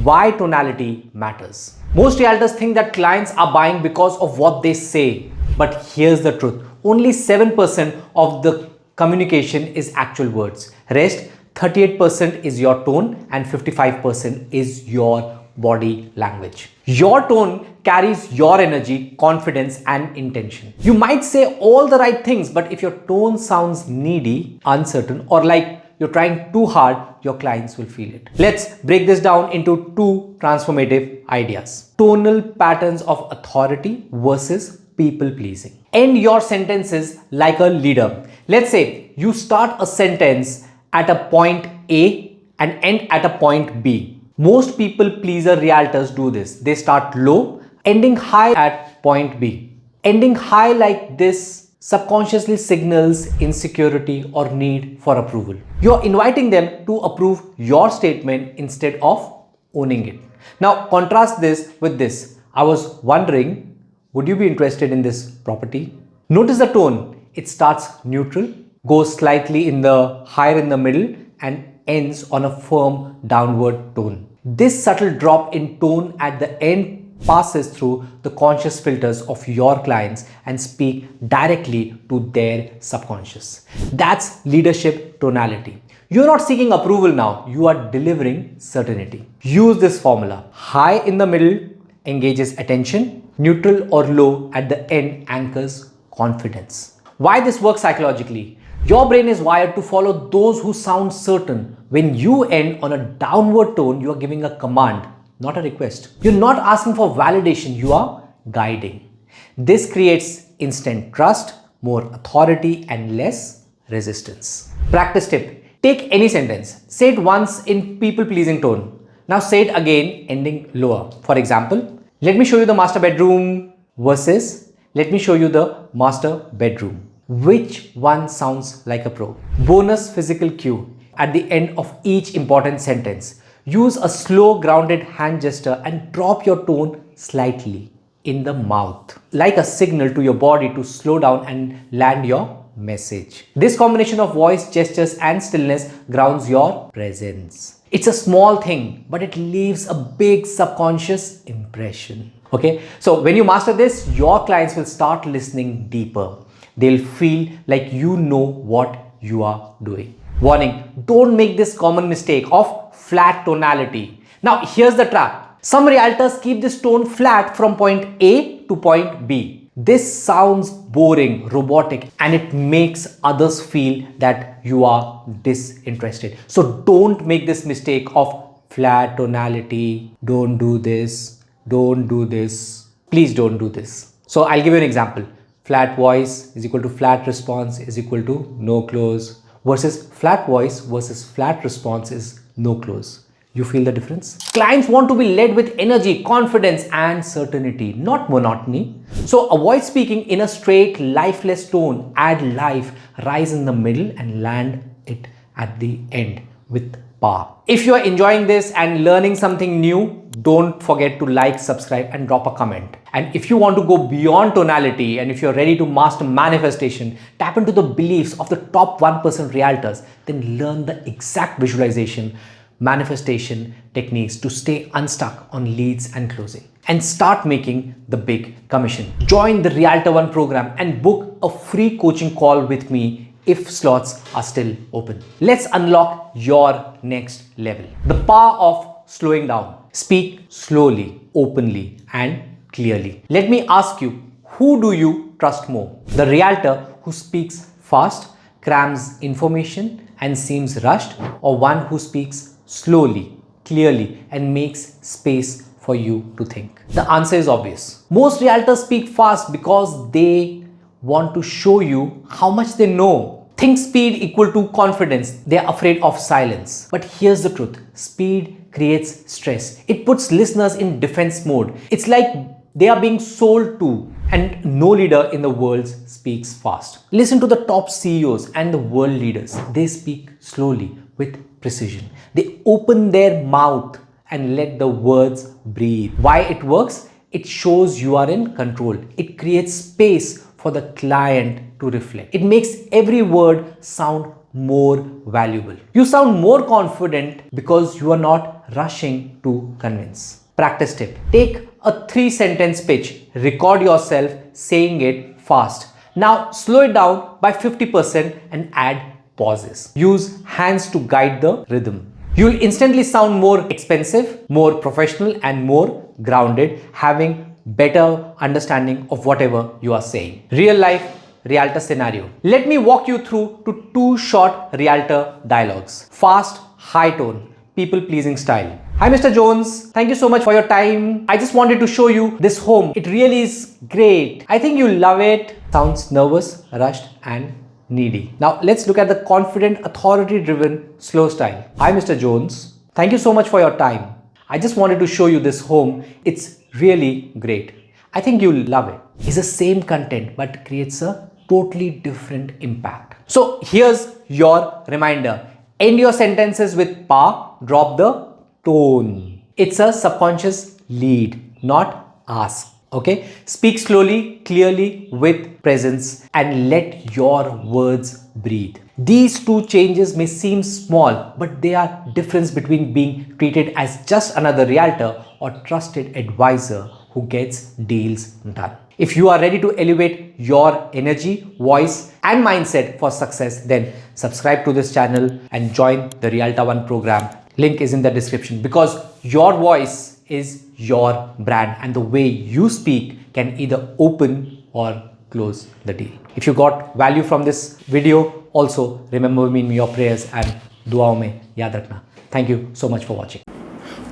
Why tonality matters. Most realtors think that clients are buying because of what they say. But here's the truth. Only 7% of the communication is actual words. Rest 38% is your tone and 55% is your body language. Your tone carries your energy, confidence, and intention. You might say all the right things, but if your tone sounds needy, uncertain, or like you're trying too hard, your clients will feel it. Let's break this down into 2 transformative ideas. Tonal patterns of authority versus people pleasing. End your sentences like a leader. Let's say you start a sentence at a point A and end at a point B. Most people pleaser realtors do this. They start low, ending high at point B. Ending high like this subconsciously signals insecurity or need for approval. You're inviting them to approve your statement instead of owning it. Now contrast this with this. I was wondering, would you be interested in this property? Notice the tone. It starts neutral, goes slightly in the higher in the middle, and ends on a firm downward tone. This subtle drop in tone at the end passes through the conscious filters of your clients and speak directly to their subconscious. That's leadership tonality. You're not seeking approval now, you are delivering certainty. Use this formula. High in the middle engages attention, neutral or low at the end anchors confidence. Why this works psychologically? Your brain is wired to follow those who sound certain. When you end on a downward tone, you are giving a command, not a request. You're not asking for validation, you are guiding. This creates instant trust, more authority, and less resistance. Practice tip. Take any sentence, say it once in people-pleasing tone. Now say it again, ending lower. For example, let me show you the master bedroom versus let me show you the master bedroom. Which one sounds like a pro? Bonus physical cue. At the end of each important sentence, use a slow grounded hand gesture and drop your tone slightly in the mouth, like a signal to your body to slow down and land your message. This combination of voice, gestures, and stillness grounds your presence. It's a small thing, but it leaves a big subconscious impression. Okay, so when you master this, your clients will start listening deeper. They'll feel like you know what you are doing. Warning, don't make this common mistake of flat tonality. Now, here's the trap. Some realtors keep this tone flat from point A to point B. This sounds boring, robotic, and it makes others feel that you are disinterested. So don't make this mistake of flat tonality. Don't do this. Don't do this. Please don't do this. So I'll give you an example. Flat voice is equal to flat response is equal to no close versus flat voice versus flat response is no close. You feel the difference? Clients want to be led with energy, confidence, and certainty, not monotony. So avoid speaking in a straight, lifeless tone. Add life, rise in the middle, and land it at the end with power. If you are enjoying this and learning something new, don't forget to like, subscribe, and drop a comment. And if you want to go beyond tonality and if you're ready to master manifestation, tap into the beliefs of the top 1% realtors, then learn the exact visualization, manifestation techniques to stay unstuck on leads and closing and start making the big commission. Join the Realtor One program and book a free coaching call with me if slots are still open. Let's unlock your next level. The power of slowing down. Speak slowly, openly, and clearly. Let me ask you, who do you trust more? The realtor who speaks fast, crams information, and seems rushed, or one who speaks slowly, clearly, and makes space for you to think? The answer is obvious. Most realtors speak fast because they want to show you how much they know. Think speed equal to confidence. They are afraid of silence. But here's the truth. Speed creates stress. It puts listeners in defense mode. It's like they are being sold to, and no leader in the world speaks fast. Listen to the top CEOs and the world leaders. They speak slowly with precision. They open their mouth and let the words breathe. Why it works? It shows you are in control. It creates space for the client to reflect. It makes every word sound more valuable. You sound more confident because you are not rushing to convince. Practice tip. Take a 3-sentence pitch. Record yourself saying it fast. Now slow it down by 50% and add pauses. Use hands to guide the rhythm. You'll instantly sound more expensive, more professional, and more grounded, having better understanding of whatever you are saying. Real life realtor scenario. Let me walk you through to 2 short realtor dialogues. Fast, high tone, people-pleasing style. Hi Mr. Jones, thank you so much for your time. I just wanted to show you this home. It really is great. I think you'll love it. Sounds nervous, rushed, and needy. Now let's look at the confident, authority-driven, slow style. Hi Mr. Jones, thank you so much for your time. I just wanted to show you this home. It's really great. I think you'll love it. It's the same content but creates a totally different impact. So here's your reminder. End your sentences with pa, drop the tone. It's a subconscious lead, not ask. Okay? Speak slowly, clearly, with presence, and let your words breathe. These two changes may seem small, but they are difference between being treated as just another realtor or trusted advisor who gets deals done. If you are ready to elevate your energy, voice, and mindset for success, then subscribe to this channel and join the Realtor One program. Link is in the description, because your voice is your brand, and the way you speak can either open or close the deal. If you got value from this video, also remember me in your prayers and दुआओं में याद रखना. Thank you so much for watching.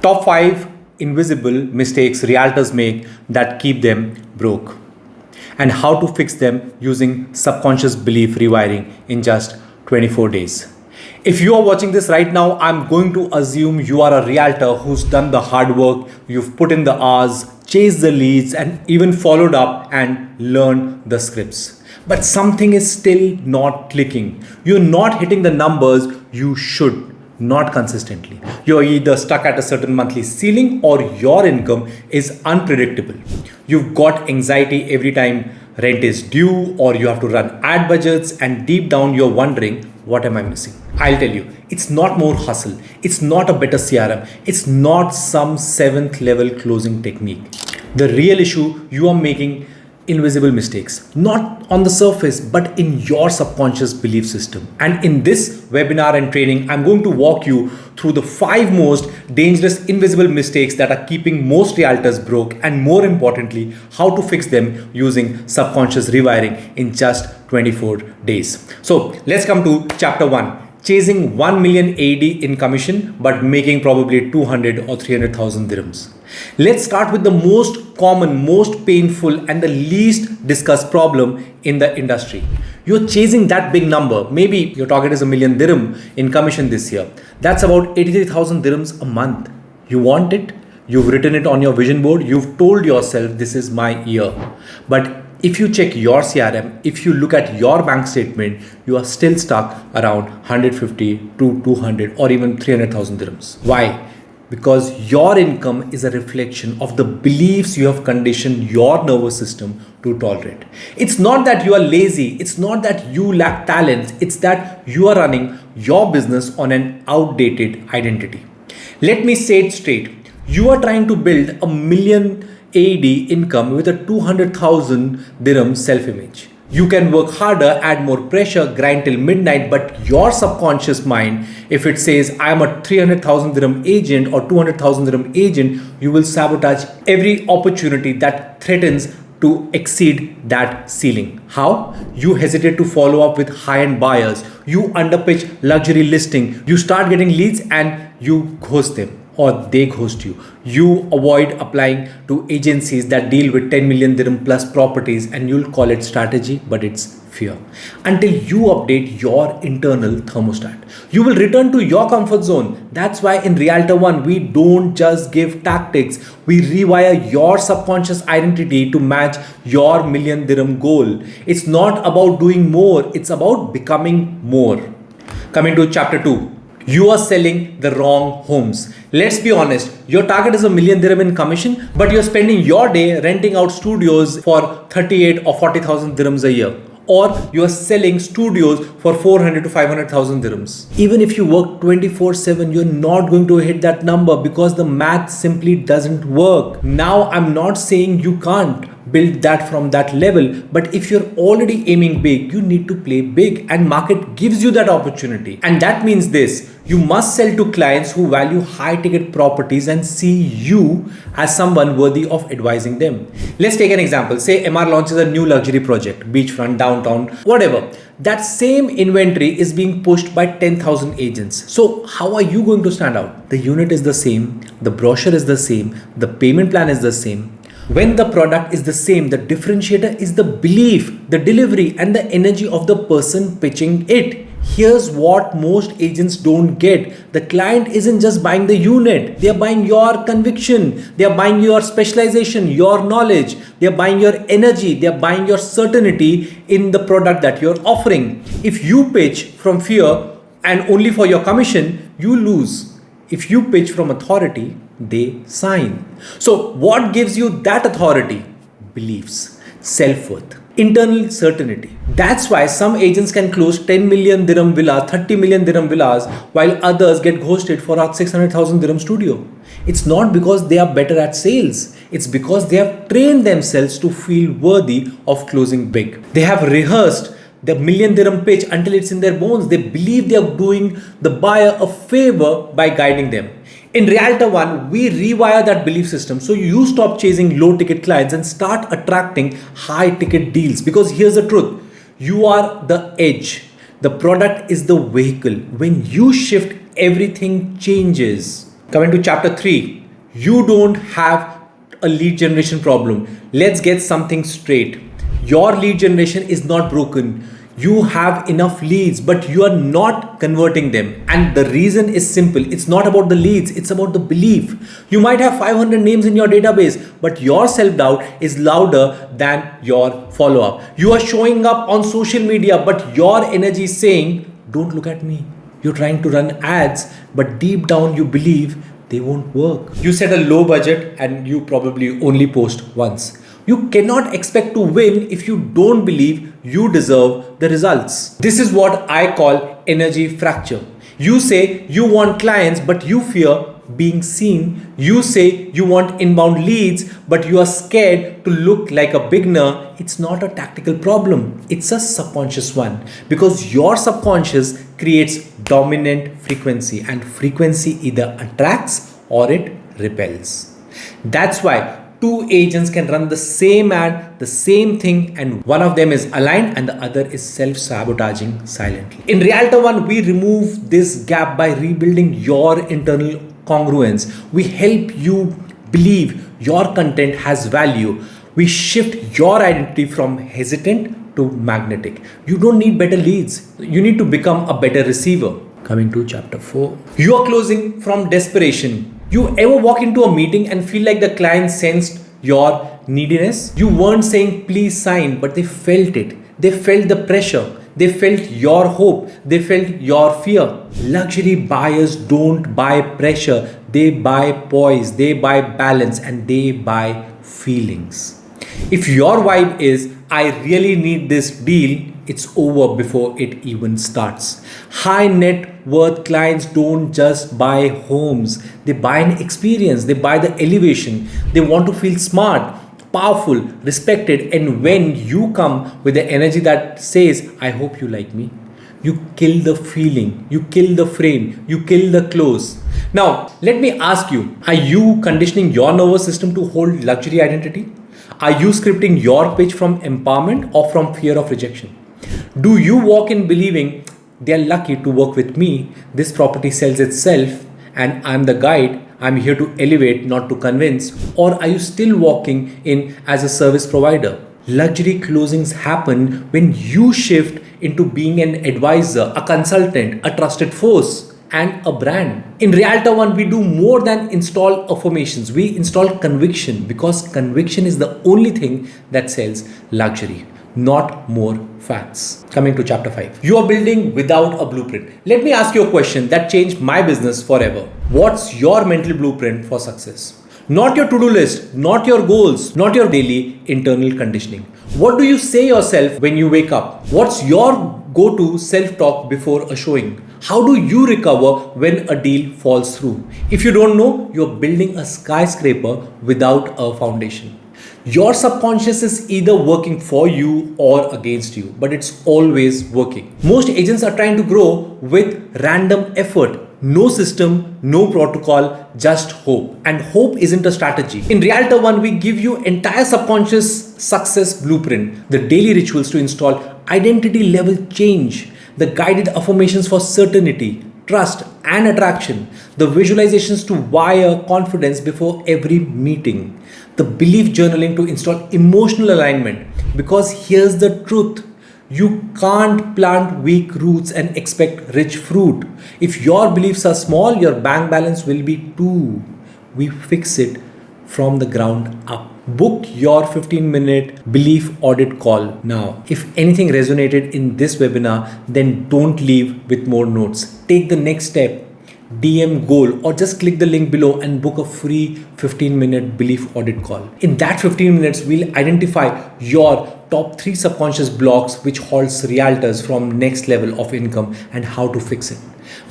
Top 5 invisible mistakes realtors make that keep them broke, and how to fix them using subconscious belief rewiring in just 24 days. If you are watching this right now, I'm going to assume you are a realtor who's done the hard work, you've put in the hours, chased the leads, and even followed up and learned the scripts. But something is still not clicking. You're not hitting the numbers you should, not consistently. You're either stuck at a certain monthly ceiling or your income is unpredictable. You've got anxiety every time rent is due, or you have to run ad budgets, and deep down you're wondering, what am I missing? I'll tell you, it's not more hustle. It's not a better CRM. It's not some 7th level closing technique. The real issue, you are making invisible mistakes, not on the surface, but in your subconscious belief system. And in this webinar and training, I'm going to walk you through the 5 most dangerous invisible mistakes that are keeping most realtors broke, and more importantly, how to fix them using subconscious rewiring in just 24 days. So let's come to chapter 1. Chasing 1 million AD in commission but making probably 200 or 300,000 dirhams. Let's start with the most common, most painful, and the least discussed problem in the industry. You're chasing that big number. Maybe your target is 1 million dirham in commission this year. That's about 83,000 dirhams a month. You want it? You've written it on your vision board. You've told yourself, this is my year. But if you check your CRM, if you look at your bank statement, you are still stuck around 150 to 200 or even 300,000 dirhams. Why? Because your income is a reflection of the beliefs you have conditioned your nervous system to tolerate. It's not that you are lazy. It's not that you lack talent. It's that you are running your business on an outdated identity. Let me say it straight. You are trying to build a million AD income with a 200,000 dirham self-image. You can work harder, add more pressure, grind till midnight, but your subconscious mind, if it says I am a 300,000 dirham agent or 200,000 dirham agent, you will sabotage every opportunity that threatens to exceed that ceiling. How? You hesitate to follow up with high-end buyers. You underpitch luxury listing. You start getting leads and you ghost them, or they ghost you. You avoid applying to agencies that deal with 10 million dirham plus properties, and you'll call it strategy, but it's fear. Until you update your internal thermostat, you will return to your comfort zone. That's why in Realtor One, we don't just give tactics. We rewire your subconscious identity to match your million dirham goal. It's not about doing more. It's about becoming more. Coming to chapter 2. You are selling the wrong homes. Let's be honest, your target is 1 million dirham in commission, but you're spending your day renting out studios for 38 or 40,000 dirhams a year. Or you're selling studios for 400 to 500,000 dirhams. Even if you work 24/7, you're not going to hit that number because the math simply doesn't work. Now, I'm not saying you can't build that from that level, but if you're already aiming big, you need to play big, and market gives you that opportunity. And that means this: you must sell to clients who value high ticket properties and see you as someone worthy of advising them. Let's take an example. Say MR launches a new luxury project, beachfront, downtown, whatever. That same inventory is being pushed by 10,000 agents. So how are you going to stand out? The unit is the same, the brochure is the same, the payment plan is the same. When the product is the same, the differentiator is the belief, the delivery, and the energy of the person pitching it. Here's what most agents don't get. The client isn't just buying the unit. They are buying your conviction. They are buying your specialization, your knowledge. They are buying your energy. They are buying your certainty in the product that you're offering. If you pitch from fear and only for your commission, you lose. If you pitch from authority, they sign. So, what gives you that authority? Beliefs, self worth, internal certainty. That's why some agents can close 10 million dirham villas, 30 million dirham villas, while others get ghosted for a 600,000 dirham studio. It's not because they are better at sales, it's because they have trained themselves to feel worthy of closing big. They have rehearsed the million dirham pitch until it's in their bones. They believe they are doing the buyer a favor by guiding them. In Realtor One, we rewire that belief system so you stop chasing low ticket clients and start attracting high ticket deals. Because here's the truth, you are the edge, the product is the vehicle. When you shift, everything changes. Coming to chapter 3, you don't have a lead generation problem. Let's get something straight. Your lead generation is not broken. You have enough leads, but you are not converting them. And the reason is simple. It's not about the leads, it's about the belief. You might have 500 names in your database, but your self-doubt is louder than your follow-up. You are showing up on social media, but your energy is saying, don't look at me. You're trying to run ads, but deep down you believe they won't work. You set a low budget and you probably only post once. You cannot expect to win if you don't believe you deserve the results. This is what I call energy fracture. You say you want clients, but you fear being seen. You say you want inbound leads, but you are scared to look like a beginner. It's not a tactical problem. It's a subconscious one, because your subconscious creates dominant frequency, and frequency either attracts or it repels. That's why two agents can run the same ad, the same thing, and one of them is aligned and the other is self-sabotaging silently. In Realtor One, we remove this gap by rebuilding your internal congruence. We help you believe your content has value. We shift your identity from hesitant to magnetic. You don't need better leads. You need to become a better receiver. Coming to chapter 4. You are closing from desperation. You ever walk into a meeting and feel like the client sensed your neediness? You weren't saying please sign, but they felt it. They felt the pressure. They felt your hope. They felt your fear. Luxury buyers don't buy pressure. They buy poise. They buy balance, and they buy feelings. If your vibe is, I really need this deal, it's over before it even starts. High net worth clients don't just buy homes, they buy an experience, they buy the elevation. They want to feel smart, powerful, respected, and when you come with the energy that says, I hope you like me, you kill the feeling, you kill the frame, you kill the close. Now, let me ask you, are you conditioning your nervous system to hold luxury identity? Are you scripting your pitch from empowerment or from fear of rejection? Do you walk in believing they are lucky to work with me, this property sells itself, and I'm the guide, I'm here to elevate, not to convince? Or are you still walking in as a service provider? Luxury closings happen when you shift into being an advisor, a consultant, a trusted force, and a brand. In Realtor One, we do more than install affirmations. We install conviction, because conviction is the only thing that sells luxury, not more facts. Coming to chapter 5. You are building without a blueprint. Let me ask you a question that changed my business forever. What's your mental blueprint for success? Not your to-do list, not your goals, not your daily internal conditioning. What do you say yourself when you wake up? What's your go-to self-talk before a showing? How do you recover when a deal falls through? If you don't know, you're building a skyscraper without a foundation. Your subconscious is either working for you or against you, but it's always working. Most agents are trying to grow with random effort. No system, no protocol, just hope. And hope isn't a strategy. In Realtor One, we give you entire subconscious success blueprint, the daily rituals to install identity level change, the guided affirmations for certainty, trust, and attraction, the visualizations to wire confidence before every meeting, the belief journaling to install emotional alignment. Because here's the truth, you can't plant weak roots and expect rich fruit. If your beliefs are small, your bank balance will be too. We fix it from the ground up. Book your 15-minute belief audit call now. If anything resonated in this webinar, then don't leave with more notes. Take the next step. DM goal, or just click the link below and book a free 15-minute belief audit call. In that 15 minutes, we'll identify your top 3 subconscious blocks which halts realtors from next level of income and how to fix it.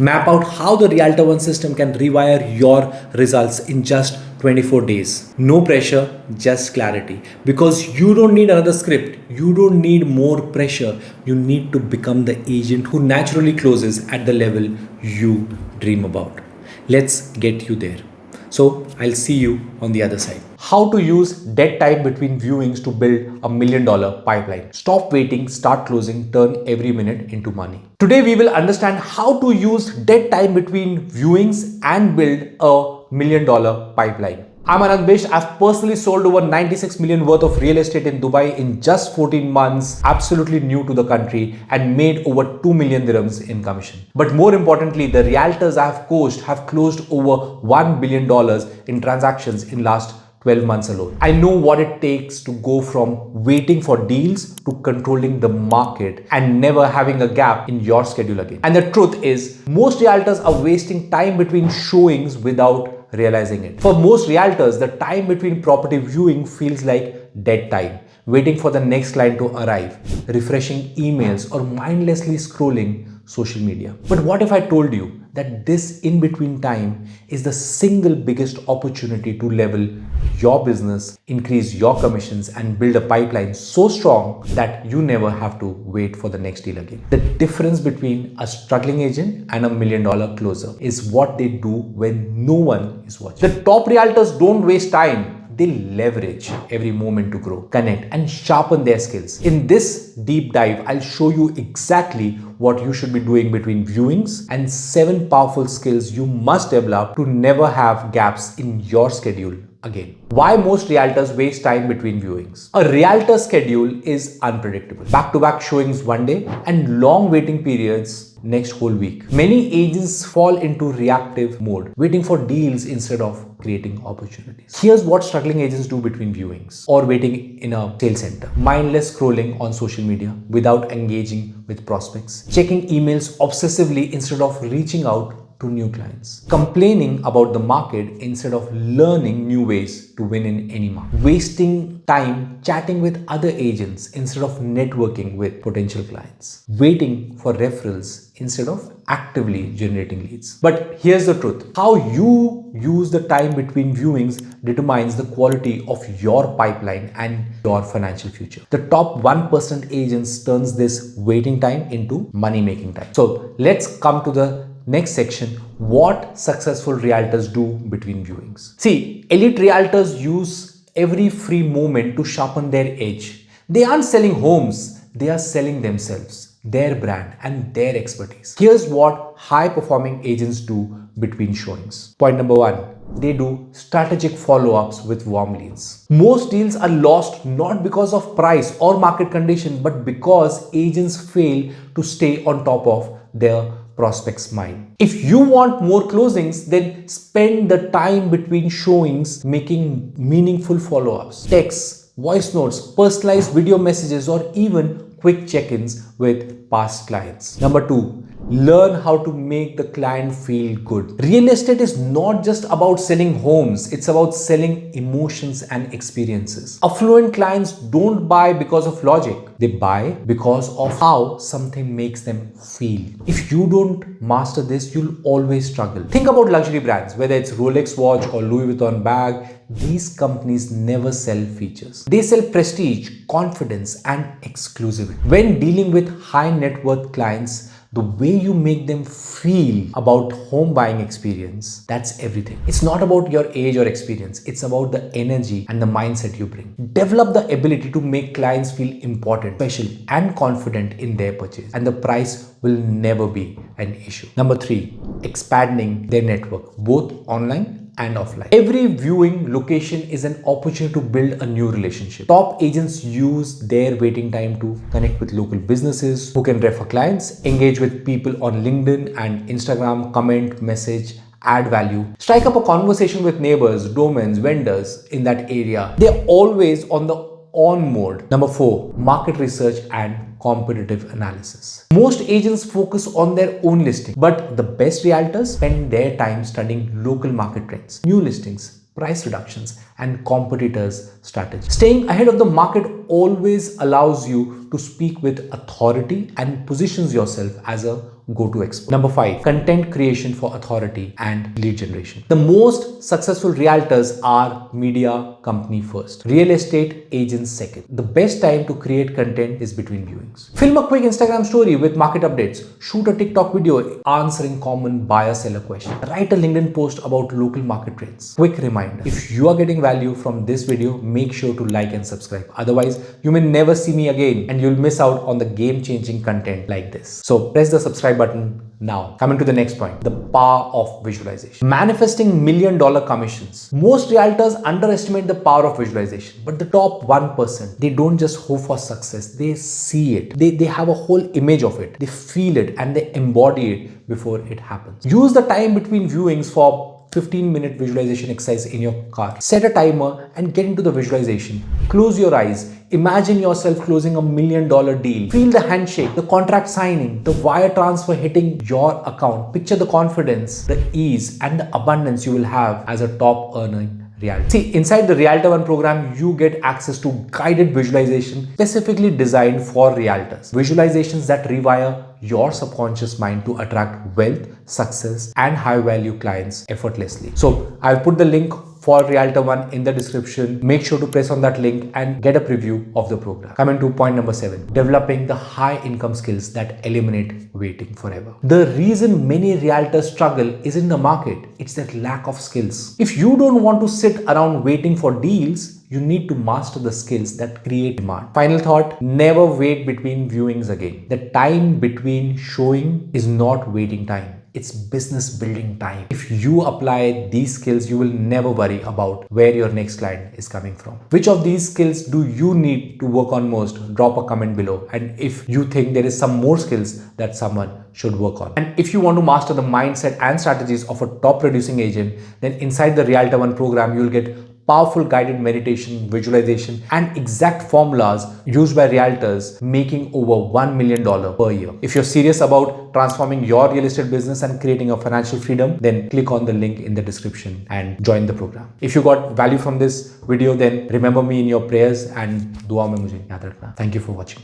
Map out how the Realtor One system can rewire your results in just 24 days. No pressure, just clarity. Because you don't need another script. You don't need more pressure. You need to become the agent who naturally closes at the level you dream about. Let's get you there. So I'll see you on the other side. How to use dead time between viewings to build $1 million pipeline. Stop waiting, start closing, turn every minute into money. Today we will understand how to use dead time between viewings and build a $1 million pipeline. I'm Aanant Bisht. I've personally sold over 96 million worth of real estate in Dubai in just 14 months, absolutely new to the country, and made over 2 million dirhams in commission. But more importantly, the realtors I have coached have closed over $1 billion in transactions in last 12 months alone. I know what it takes to go from waiting for deals to controlling the market and never having a gap in your schedule again. And the truth is, most realtors are wasting time between showings without realizing it. For most realtors, the time between property viewing feels like dead time, waiting for the next client to arrive, refreshing emails, or mindlessly scrolling social media. But what if I told you that this in-between time is the single biggest opportunity to level your business, increase your commissions, and build a pipeline so strong that you never have to wait for the next deal again? The difference between a struggling agent and a $1 million closer is what they do when no one is watching. The top realtors don't waste time. They leverage every moment to grow, connect, and sharpen their skills. In this deep dive, I'll show you exactly what you should be doing between viewings and 7 powerful skills you must develop to never have gaps in your schedule again. Why most realtors waste time between viewings? A realtor schedule is unpredictable. Back-to-back showings one day and long waiting periods next whole week. Many agents fall into reactive mode, waiting for deals instead of creating opportunities. Here's what struggling agents do between viewings or waiting in a sales center. Mindless scrolling on social media without engaging with prospects. Checking emails obsessively instead of reaching out to new clients. Complaining about the market instead of learning new ways to win in any market. Wasting time chatting with other agents instead of networking with potential clients. Waiting for referrals instead of actively generating leads. But here's the truth. How you use the time between viewings determines the quality of your pipeline and your financial future. The top 1% agents turns this waiting time into money making time. So let's come to the next section, what successful realtors do between viewings. See, elite realtors use every free moment to sharpen their edge. They aren't selling homes, they are selling themselves, their brand, and their expertise. Here's what high-performing agents do between showings. Point number 1. They do strategic follow-ups with warm leads. Most deals are lost not because of price or market condition, but because agents fail to stay on top of their prospect's mind. If you want more closings, then spend the time between showings making meaningful follow-ups. Texts, voice notes, personalized video messages, or even quick check-ins with past clients. Number 2, learn how to make the client feel good. Real estate is not just about selling homes, it's about selling emotions and experiences. Affluent clients don't buy because of logic, they buy because of how something makes them feel. If you don't master this, you'll always struggle. Think about luxury brands, whether it's Rolex watch or Louis Vuitton bag. These companies never sell features. They sell prestige, confidence, and exclusivity. When dealing with high net worth clients, the way you make them feel about home buying experience, that's everything. It's not about your age or experience. It's about the energy and the mindset you bring. Develop the ability to make clients feel important, special, and confident in their purchase. And the price will never be an issue. Number 3, expanding their network, both online and offline. Every viewing location is an opportunity to build a new relationship. Top agents use their waiting time to connect with local businesses who can refer clients, engage with people on LinkedIn and Instagram, comment, message, add value, strike up a conversation with neighbors, domains, vendors in that area. They're always on the on mode. Number 4, market research and competitive analysis. Most agents focus on their own listing, but the best realtors spend their time studying local market trends, new listings, price reductions, and competitors' strategy. Staying ahead of the market always allows you to speak with authority and positions yourself as a go-to expert. Number 5, content creation for authority and lead generation. The most successful realtors are media company first, real estate agents second. The best time to create content is between viewings. Film a quick Instagram story with market updates, shoot a TikTok video answering common buyer-seller questions, write a LinkedIn post about local market trends. Quick reminder, if you are getting value from this video, make sure to like and subscribe. Otherwise, you may never see me again and you'll miss out on the game-changing content like this. So press the subscribe button now. Coming to the next point, the power of visualization. Manifesting $1 million commissions. Most realtors underestimate the power of visualization, but the top 1%, they don't just hope for success, they see it. They have a whole image of it. They feel it and they embody it before it happens. Use the time between viewings for 15-minute visualization exercise in your car. Set a timer and get into the visualization. Close your eyes. Imagine yourself closing $1 million deal. Feel the handshake, the contract signing, the wire transfer hitting your account. Picture the confidence, the ease, and the abundance you will have as a top earning realtor. See, inside the Realtor One program, you get access to guided visualization specifically designed for realtors. Visualizations that rewire your subconscious mind to attract wealth, success, and high value clients effortlessly. So I've put the link for Realtor One in the description. Make sure to press on that link and get a preview of the program. Coming to point number 7, developing the high income skills that eliminate waiting forever. The reason many realtors struggle isn't the market, it's that lack of skills. If you don't want to sit around waiting for deals, you need to master the skills that create demand. Final thought, never wait between viewings again. The time between showing is not waiting time. It's business building time. If you apply these skills, you will never worry about where your next client is coming from. Which of these skills do you need to work on most? Drop a comment below. And if you think there is some more skills that someone should work on. And if you want to master the mindset and strategies of a top producing agent, then inside the Realtor One program, you'll get powerful guided meditation, visualization, and exact formulas used by realtors making over $1 million per year. If you're serious about transforming your real estate business and creating a financial freedom, then click on the link in the description and join the program. If you got value from this video, then remember me in your prayers and dua mein mujhe yaad rakhna. Thank you for watching.